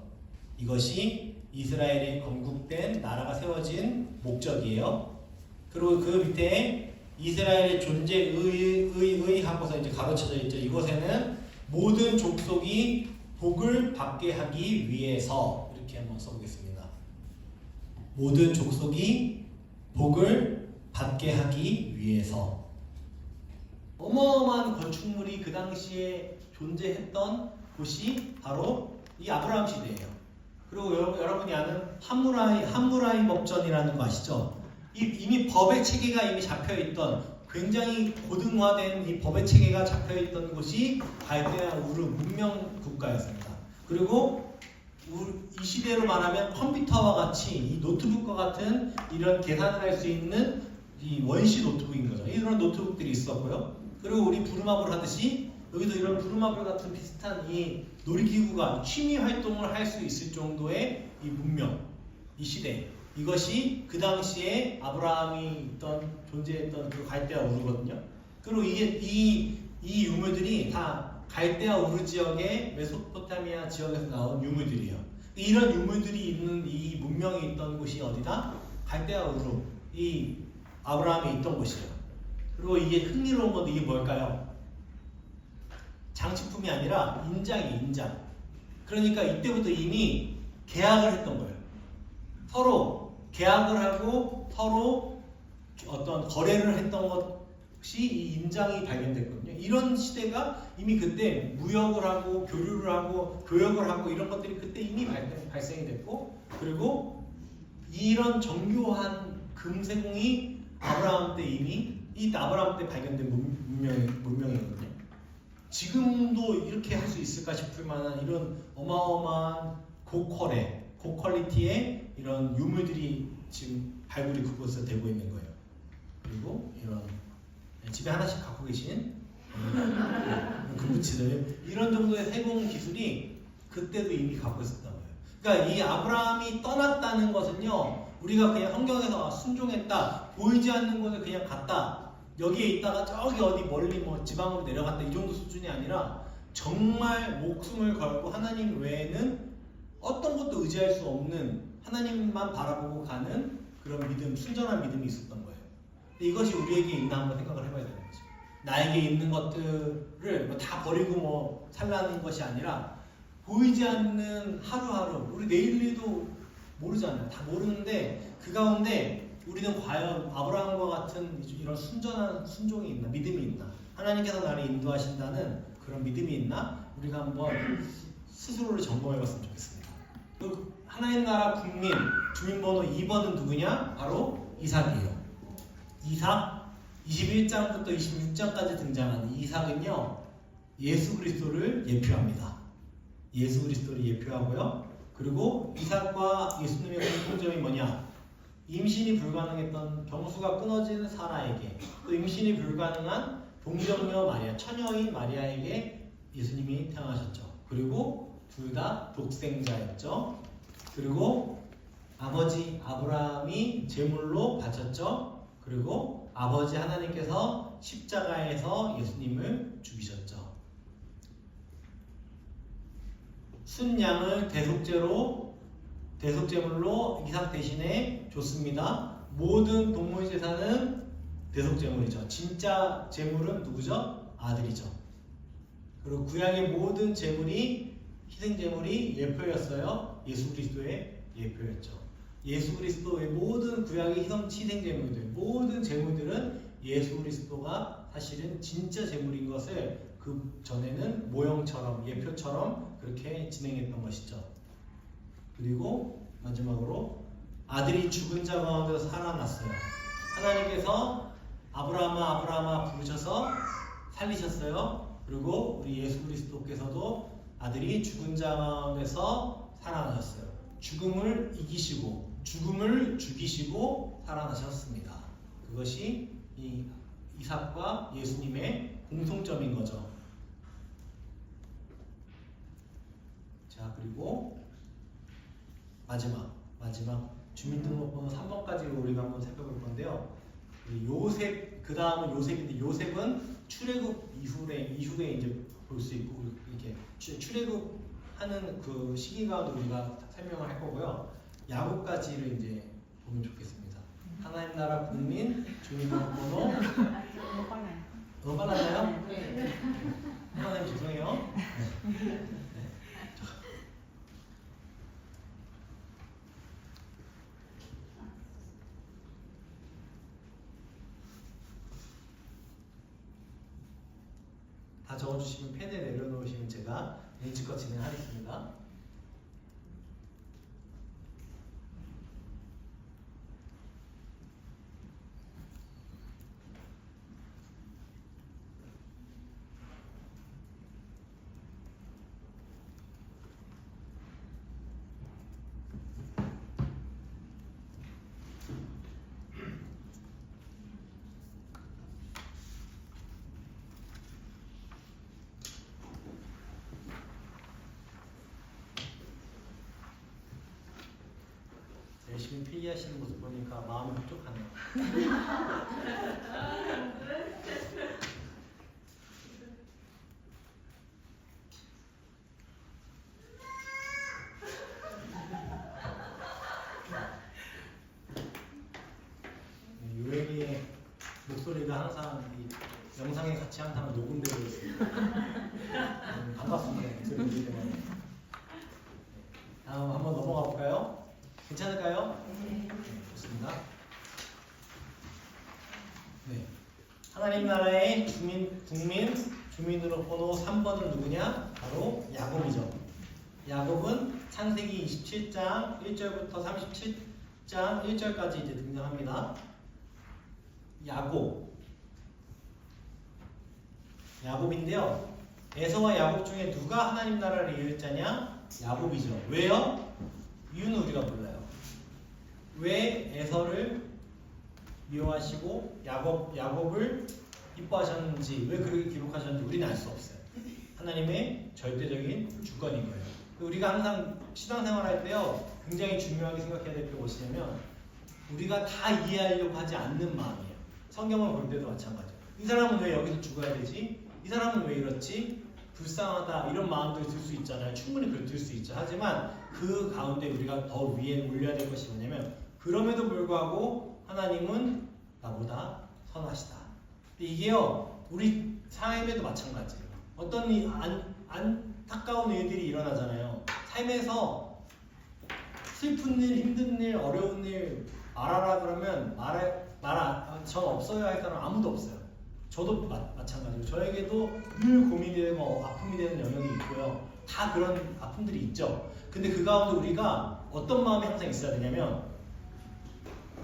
이것이 이스라엘의 건국된 나라가 세워진 목적이에요. 그리고 그 밑에 이스라엘의 존재의 하고서 이제 가로쳐져 있죠. 이곳에는 모든 족속이 복을 받게 하기 위해서, 이렇게 한번 써보겠습니다. 모든 족속이 복을 받게 하기 위해서. 어마어마한 건축물이 그 당시에 존재했던 곳이 바로 이 아브라함 시대예요. 그리고 여러분이 아는 함무라이 법전이라는 거 아시죠? 이미 법의 체계가 이미 잡혀있던, 굉장히 고등화된 이 법의 체계가 잡혀있던 곳이 갈대아 우르 문명 국가였습니다. 그리고 이 시대로 말하면 컴퓨터와 같이 이 노트북과 같은 이런 계산을 할 수 있는 이 원시 노트북인 거죠. 이런 노트북들이 있었고요. 그리고 우리 부루마블 하듯이 여기도 이런 부루마블 같은 비슷한 이 놀이기구가 취미 활동을 할 수 있을 정도의 이 문명, 이 시대, 이것이 그 당시에 아브라함이 존재했던 그 갈대아 우르거든요. 그리고 이 유물들이 다 갈대아 우르 지역의 메소포타미아 지역에서 나온 유물들이에요. 이런 유물들이 있는 이 문명이 있던 곳이 어디다? 갈대아 우르, 이 아브라함이 있던 곳이에요. 그리고 이게 흥미로운 건데 이게 뭘까요? 장식품이 아니라 인장이에요, 인장. 그러니까 이때부터 이미 계약을 했던 거예요. 서로 계약을 하고 서로 어떤 거래를 했던 것이 이 인장이 발견됐거든요. 이런 시대가 이미 그때 무역을 하고 교류를 하고 교역을 하고 이런 것들이 그때 이미 발생이 됐고, 그리고 이런 정교한 금세공이 아브라함 때 이미 아브라함 때 발견된 문명이거든요. 지금도 이렇게 할 수 있을까 싶을 만한 이런 어마어마한 고퀄리티의 이런 유물들이 지금 발굴이 그곳에서 되고 있는 거예요. 그리고 이런 집에 하나씩 갖고 계신 금붙이들, 이런 정도의 세공 기술이 그때도 이미 갖고 있었던 거예요. 그러니까 이 아브라함이 떠났다는 것은요, 우리가 그냥 성경에서 순종했다, 보이지 않는 곳에 그냥 갔다, 여기에 있다가 저기 어디 멀리 뭐 지방으로 내려갔다, 이 정도 수준이 아니라 정말 목숨을 걸고 하나님 외에는 어떤 것도 의지할 수 없는 하나님만 바라보고 가는 그런 믿음, 순전한 믿음이 있었던 거예요. 근데 이것이 우리에게 있나 한번 생각을 해봐야 되는 거죠. 나에게 있는 것들을 뭐 다 버리고 뭐 살라는 것이 아니라, 보이지 않는 하루하루, 우리 내일도 모르잖아요. 다 모르는데 그 가운데 우리는 과연 아브라함과 같은 이런 순전한 순종이 있나, 믿음이 있나, 하나님께서 나를 인도하신다는 그런 믿음이 있나, 우리가 한번 스스로를 점검해봤으면 좋겠습니다. 하나님 나라 국민 주민번호 2번은 누구냐? 바로 이삭이에요. 이삭 21장부터 26장까지 등장하는 이삭은요, 예수 그리스도를 예표합니다. 예수 그리스도를 예표하고요. 그리고 이삭과 예수님의 공통점이 뭐냐? 임신이 불가능했던 병수가 끊어진 사라에게, 또 임신이 불가능한 동정녀 마리아, 처녀인 마리아에게 예수님이 태어나셨죠. 그리고 둘 다 독생자였죠. 그리고 아버지 아브라함이 제물로 바쳤죠. 그리고 아버지 하나님께서 십자가에서 예수님을 죽이셨죠. 순양을 대속제물로 이삭 대신에 줬습니다. 모든 동물 제사는 대속제물이죠. 진짜 제물은 누구죠? 아들이죠. 그리고 구약의 모든 제물이, 희생제물이 예표였어요. 예수 그리스도의 예표였죠. 예수 그리스도의 모든 구약의 희생제물들, 모든 제물들은 예수 그리스도가 사실은 진짜 제물인 것을 그 전에는 모형처럼, 예표처럼 그렇게 진행했던 것이죠. 그리고 마지막으로 아들이 죽은 자 가운데서 살아났어요. 하나님께서 아브라함아 아브라함아 부르셔서 살리셨어요. 그리고 우리 예수 그리스도께서도 아들이 죽은 자 가운데서 살아나셨어요. 죽음을 이기시고 죽음을 죽이시고 살아나셨습니다. 그것이 이 이삭과 예수님의 공통점인 거죠. 자, 그리고 마지막 주민등록번호 3번까지 우리가 한번 살펴볼 건데요. 요셉, 그 다음은 요셉인데, 요셉은 출애굽 이후에 이제 볼 수 있고, 이렇게 출애굽하는 그 시기가 우리가 설명을 할 거고요. 야곱까지를 이제 보면 좋겠습니다. 하나님 나라 국민 주민등록번호 너무 빨랐나요? 네. 하나님 죄송해요. 네. 다 적어주시면 펜에 내려놓으시면 제가 렌즈컷 진행하겠습니다. 열심히 필기하시는 모습 보니까 마음이 흡족하네요. 유엔이의 목소리가 항상 이 영상에 같이 항상 녹음되고 있습니다. 반갑습니다. 목소리 들을 때마다. 다음 한번 넘어가 볼까요? 괜찮을까요? 네. 좋습니다. 네. 하나님 나라의 국민 주민등록번호 3번은 누구냐? 바로 야곱이죠. 야곱은 창세기 27장 1절부터 37장 1절까지 이제 등장합니다. 야곱인데요. 에서와 야곱 중에 누가 하나님 나라를 이을 자냐? 야곱이죠. 왜요? 이유는 우리가 몰라요. 왜 에서를 미워하시고 야곱을 이뻐하셨는지, 왜 그렇게 기록하셨는지 우리는 알 수 없어요. 하나님의 절대적인 주권인 거예요. 우리가 항상 신앙생활할 때요, 굉장히 중요하게 생각해야 될 게 무엇이냐면, 우리가 다 이해하려고 하지 않는 마음이에요. 성경을 볼 때도 마찬가지예요. 이 사람은 왜 여기서 죽어야 되지? 이 사람은 왜 이렇지? 불쌍하다, 이런 마음도 들 수 있잖아요. 충분히 그럴 수 있죠. 하지만 그 가운데 우리가 더 위에 올려야 될 것이 뭐냐면, 그럼에도 불구하고 하나님은 나보다 선하시다. 이게요, 우리 삶에도 마찬가지예요. 어떤 안타까운 일들이 일어나잖아요. 삶에서 슬픈 일, 힘든 일, 어려운 일 말하라 그러면 전 없어야 할 사람 아무도 없어요. 저도 마찬가지고, 저에게도 늘 고민이 되고 아픔이 되는 영역이 있고요. 다 그런 아픔들이 있죠. 근데 그 가운데 우리가 어떤 마음이 항상 있어야 되냐면,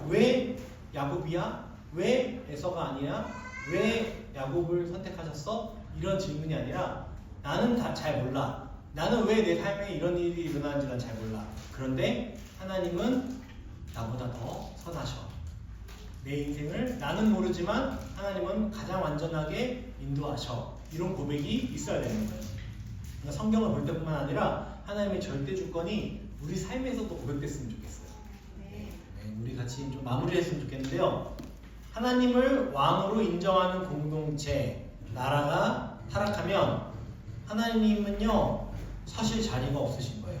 왜 야곱이야? 왜 에서가 아니야? 왜 야곱을 선택하셨어? 이런 질문이 아니라, 나는 다 잘 몰라. 나는 왜 내 삶에 이런 일이 일어나는지 난 잘 몰라. 그런데 하나님은 나보다 더 선하셔. 내 인생을 나는 모르지만 하나님은 가장 완전하게 인도하셔. 이런 고백이 있어야 되는 거예요. 그러니까 성경을 볼 때뿐만 아니라 하나님의 절대 주권이 우리 삶에서도 고백됐으면 좋겠어요. 네, 우리 같이 좀 마무리했으면 좋겠는데요. 하나님을 왕으로 인정하는 공동체, 나라가 타락하면 하나님은요, 사실 자리가 없으신 거예요.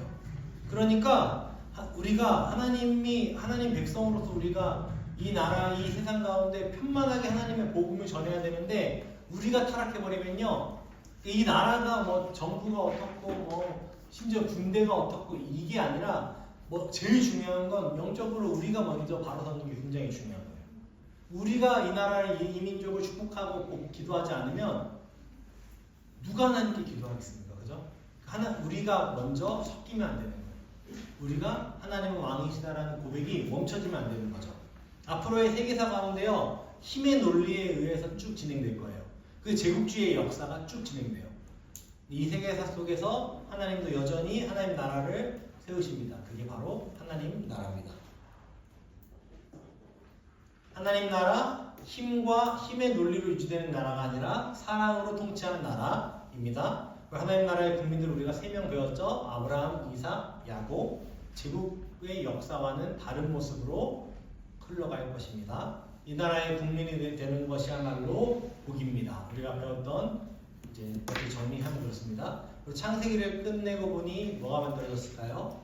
그러니까 우리가 하나님 백성으로서 우리가 이 나라, 이 세상 가운데 편만하게 하나님의 복음을 전해야 되는데, 우리가 타락해버리면요, 이 나라가 뭐 정부가 어떻고 뭐 심지어 군대가 어떻고 이게 아니라, 뭐 제일 중요한 건 영적으로 우리가 먼저 바로 서는 게 굉장히 중요한 거예요. 우리가 이 나라를, 이 민족을 축복하고 기도하지 않으면 누가 하나님께 기도하겠습니까? 그죠? 우리가 먼저 섞이면 안 되는 거예요. 우리가 하나님은 왕이시다라는 고백이 멈춰지면 안 되는 거죠. 앞으로의 세계사 가운데요, 힘의 논리에 의해서 쭉 진행될 거예요. 그 제국주의의 역사가 쭉 진행돼요. 이 세계사 속에서 하나님도 여전히 하나님 나라를 세우십니다. 그게 바로 하나님 나라입니다. 하나님 나라, 힘의 논리로 유지되는 나라가 아니라 사랑으로 통치하는 나라입니다. 하나님 나라의 국민들 우리가 3명 배웠죠? 아브라함, 이삭, 야곱. 제국의 역사와는 다른 모습으로 흘러갈 것입니다. 이 나라의 국민이 되는 것이야말로 복입니다. 우리가 배웠던 이제 이렇게 정리하면 그렇습니다. 그리고 창세기를 끝내고 보니 뭐가 만들어졌을까요?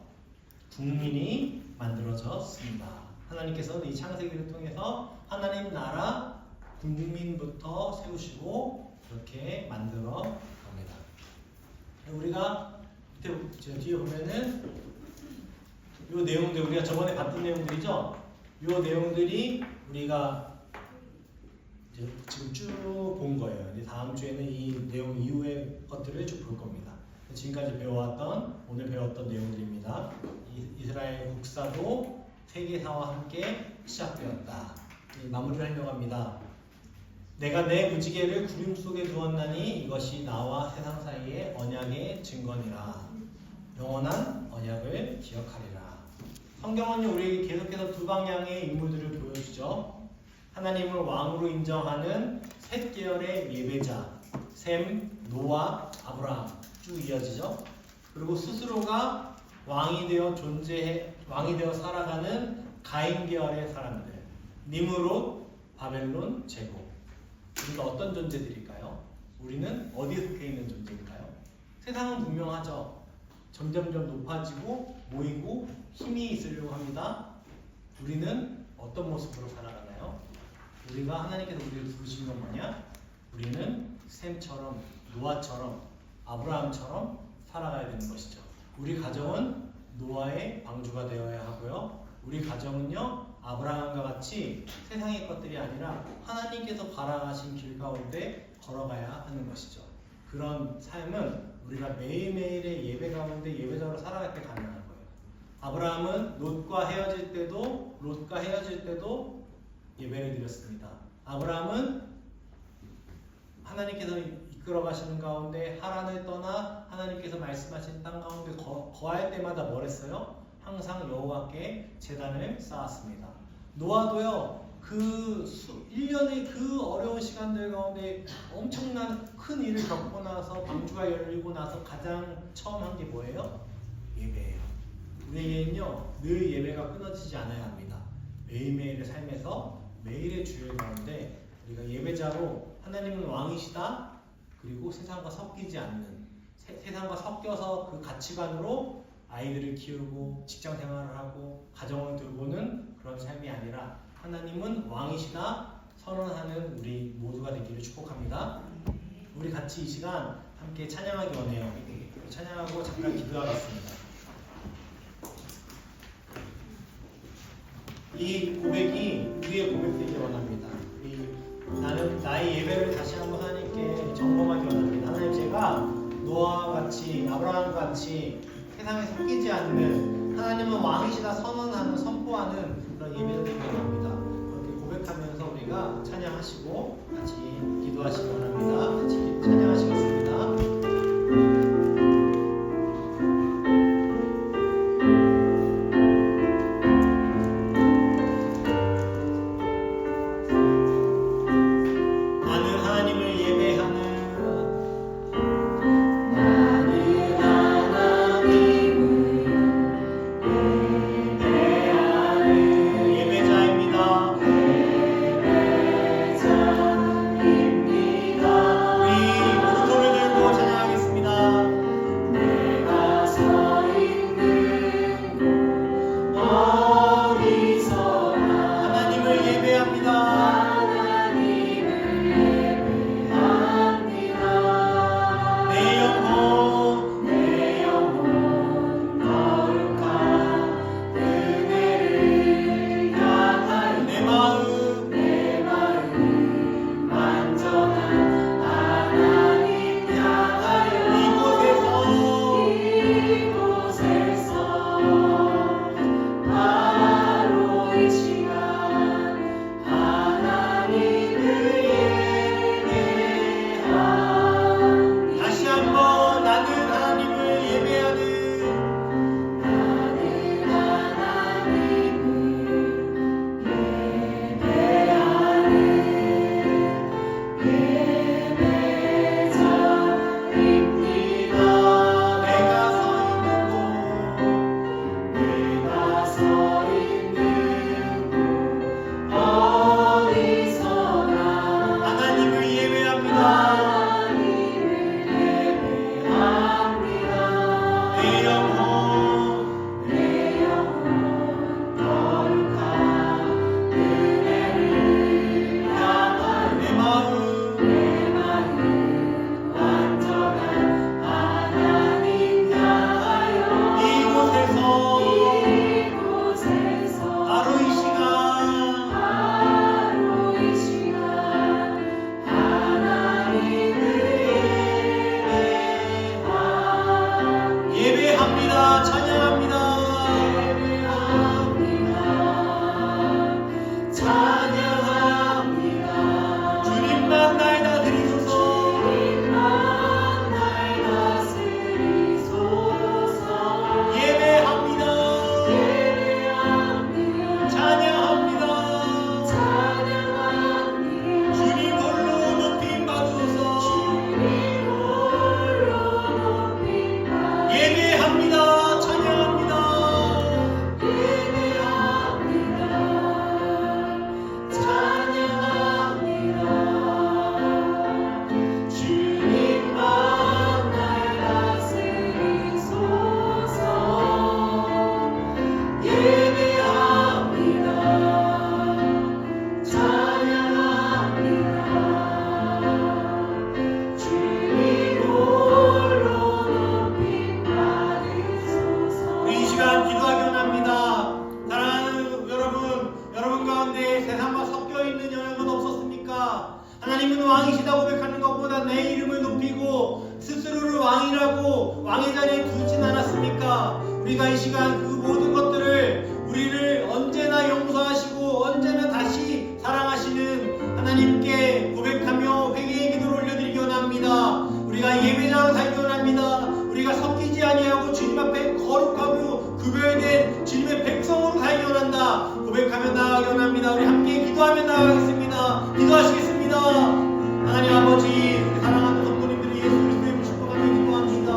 국민이 만들어졌습니다. 하나님께서는 이 창세기를 통해서 하나님 나라 국민부터 세우시고 이렇게 만들어 갑니다. 우리가 밑에 뒤에 보면은 이 내용들 우리가 저번에 봤던 내용들이죠. 이 내용들이 우리가 이제 지금 쭉 본 거예요. 이제 다음 주에는 이 내용 이후의 것들을 쭉 볼 겁니다. 지금까지 배워왔던 오늘 배웠던 내용들입니다. 이스라엘 국사도 세계사와 함께 시작되었다. 마무리를 하려고 합니다. 내가 내 무지개를 구름 속에 두었나니 이것이 나와 세상 사이의 언약의 증거니라. 영원한 언약을 기억하리라. 성경은 우리에게 계속해서 두 방향의 인물들을 보여주죠. 하나님을 왕으로 인정하는 셋 계열의 예배자 셈, 노아, 아브라함 쭉 이어지죠. 그리고 스스로가 왕이 되어 살아가는 가인 계열의 사람들 니므롯, 바벨론, 제국. 우리가 어떤 존재들일까요? 우리는 어디에 속해 있는 존재일까요? 세상은 분명하죠. 점점점 높아지고 모이고 힘이 있으려고 합니다. 우리는 어떤 모습으로 살아가나요? 우리가 하나님께서 우리를 부르신 건 뭐냐? 우리는 셈처럼 노아처럼 아브라함처럼 살아가야 되는 것이죠. 우리 가정은 노아의 방주가 되어야 하고요. 우리 가정은요 아브라함과 같이 세상의 것들이 아니라 하나님께서 바라가신 길 가운데 걸어가야 하는 것이죠. 그런 삶은 우리가 매일매일의 예배 가운데 예배자로 살아갈 때 가능한 거예요. 아브라함은 롯과 헤어질 때도 예배를 드렸습니다. 아브라함은 하나님께서 이끌어 가시는 가운데 하란을 떠나 하나님께서 말씀하신 땅 가운데 거할 때마다 뭘 했어요? 항상 여호와께 제단을 쌓았습니다. 노아도요. 1년의 그 어려운 시간들 가운데 엄청난 큰 일을 겪고 나서 방주가 열리고 나서 가장 처음 한 게 뭐예요? 예배예요. 우리에게는요 늘 예배가 끊어지지 않아야 합니다. 매일매일의 삶에서 매일의 주일 가운데 우리가 예배자로 하나님은 왕이시다. 그리고 세상과 섞이지 않는 세상과 섞여서 그 가치관으로 아이들을 키우고 직장 생활을 하고 가정을 돌보는 그런 삶이 아니라 하나님은 왕이시다 선언하는 우리 모두가 되기를 축복합니다. 우리 같이 이 시간 함께 찬양하기 원해요. 찬양하고 잠깐 기도하겠습니다. 이 고백이 우리의 고백되기 원합니다. 나는 나의 예배를 다시 한번 하나님께 점검하기 원합니다. 하나님, 제가 노아와 같이 아브라함과 같이 세상에 섞이지 않는 하나님은 왕이시다 선포하는 그런 예배를 드리기 원합니다. 그렇게 고백하면서 우리가 찬양하시고 같이 기도하시기 원합니다. 같이 찬양하시겠습니다. 하나님은 왕이시다 고백하는 것보다 내 이름을 높이고 스스로를 왕이라고 왕의 자리에 두진 않았습니까? 우리가 이 시간 그 모든 것들을 우리를 언제나 용서하시고 언제나 다시 사랑하시는 하나님께 고백하며 회개의 기도를 올려드리기 원합니다. 우리가 예배자로 살기 원합니다. 우리가 섞이지 아니하고 주님 앞에 거룩하고 구별된 주님의 백성으로 살기 원한다. 고백하며 나아가기 원합니다. 우리 함께 기도하며 나아가겠습니다. 기도하시겠습니다. 하나님 아버지, 우리 사랑하는 성도님들이 예수 그리스도의 이름을 축복하며 기도합니다.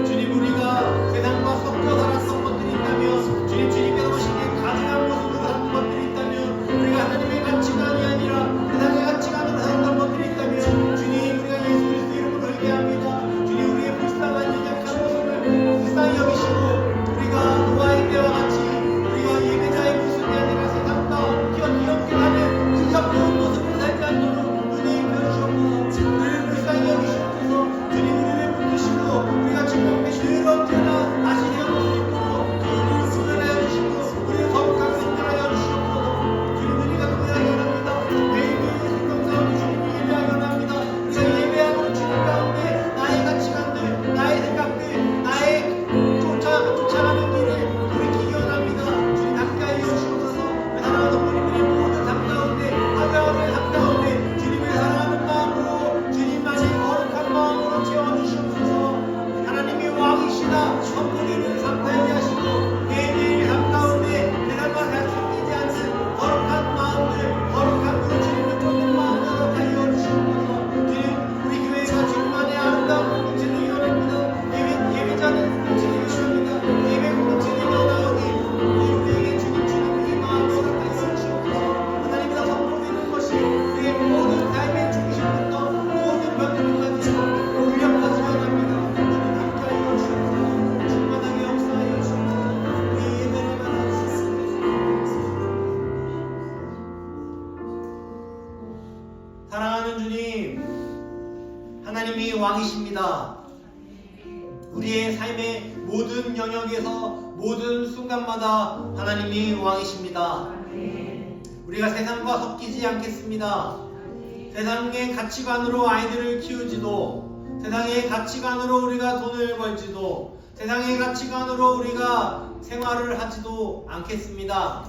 주님, 우리가 세상과 섞여 살았던 것들이 있다면, 주님께서 보시기에 가증한 모습으로 사는 것들이 있다면, 우리가 하나님의 가치관이 아니라 세상의 가치관으로 살았던 것들이 있다면, 주님, 우리가 예수 그리스도의 이름을 걸게 합니다. 주님, 우리의 불쌍한 연약한 모습을 불쌍히 여기시고, 우리가 노아의 때와 같이 우리가 예배자의 모습이 아니라 세상과 기어뛰게 하는 그 협조한 모습을 살지 않도록 은혜의 표를 주옵소서. 우리를 불쌍히 여기시옵소서. 주님, 우리를 붙드시고 우리가 주님 앞에 늘 언제나 다시 되어볼 수 있도록 우리를 수련하여 주시고 우리를 거룩하게 성결하여 주시옵소서. 주님, 우리가 노래하기 원합니다. 매일매일 생명사원이 주님을 예배하기 원합니다. 우리가 예배하는 주님 가운데 나의 가치관들, 나의 생각들, 나의 쫓아가는 길을 돌이키기 원합니다. 주님, 함께하여 주시옵소서. 우리 사랑하는 성도님들의 모든 삶 가운데 하루하루의 삶 가운데 주님을 사랑하는 마음으로 주님만의 거룩한 마음으로 채워주시옵소서. 하나님이 왕이시다 성도님을 삶 살게 하시고 매일매일 삶 가운데 세상과 잘 섞이지 않는 거룩한 마음들, 거룩한 그 주님을 쫓는 마음으로 달려 주시옵소서. 주님, 우리 교회가 주님만의 아름다운 공동체를 이뤄냅니다. 예배자는 공동체를 이뤄냅니다. 예배 공동체를 이뤄나오니 우리에게 주님이 마음으로 달려 주시옵소서. 하나님께서 선포되는 것이 우리의 모든 삶의 중심부터 모든 면들까지 울려까지 원합니다. 주님, 함께하여 주시옵소서. 충만하게 역사하여 주시옵소서. 우리 예배를 받아주시옵소서. 사랑하는 주님, 하나님이 왕이십니다. 우리의 삶의 모든 영역에서 모든 순간마다 하나님이 왕이십니다. 우리가 세상과 섞이지 않겠습니다. 세상의 가치관으로 아이들을 키우지도, 세상의 가치관으로 우리가 돈을 벌지도, 세상의 가치관으로 우리가 생활을 하지도 않겠습니다.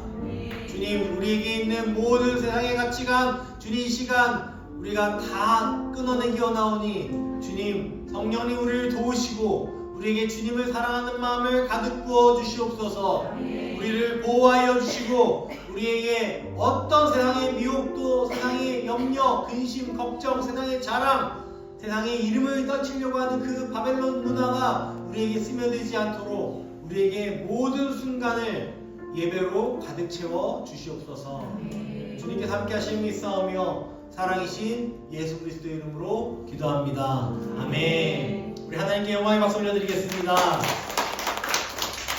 주님, 우리에게 있는 모든 세상의 가치관, 주님, 이 시간 우리가 다 끊어내기 원하오니 주님, 성령이 우리를 도우시고 우리에게 주님을 사랑하는 마음을 가득 부어 주시옵소서. 우리를 보호하여 주시고 우리에게 어떤 세상의 미혹도, 세상의 염려, 근심, 걱정, 세상의 자랑, 세상의 이름을 떨치려고 하는 그 바벨론 문화가 우리에게 스며들지 않도록 우리에게 모든 순간을 예배로 가득 채워 주시옵소서. 주님께서 함께 하심이 있사오며 사랑이신 예수 그리스도의 이름으로 기도합니다. 아멘. 우리 하나님께 영광의 박수 올려드리겠습니다.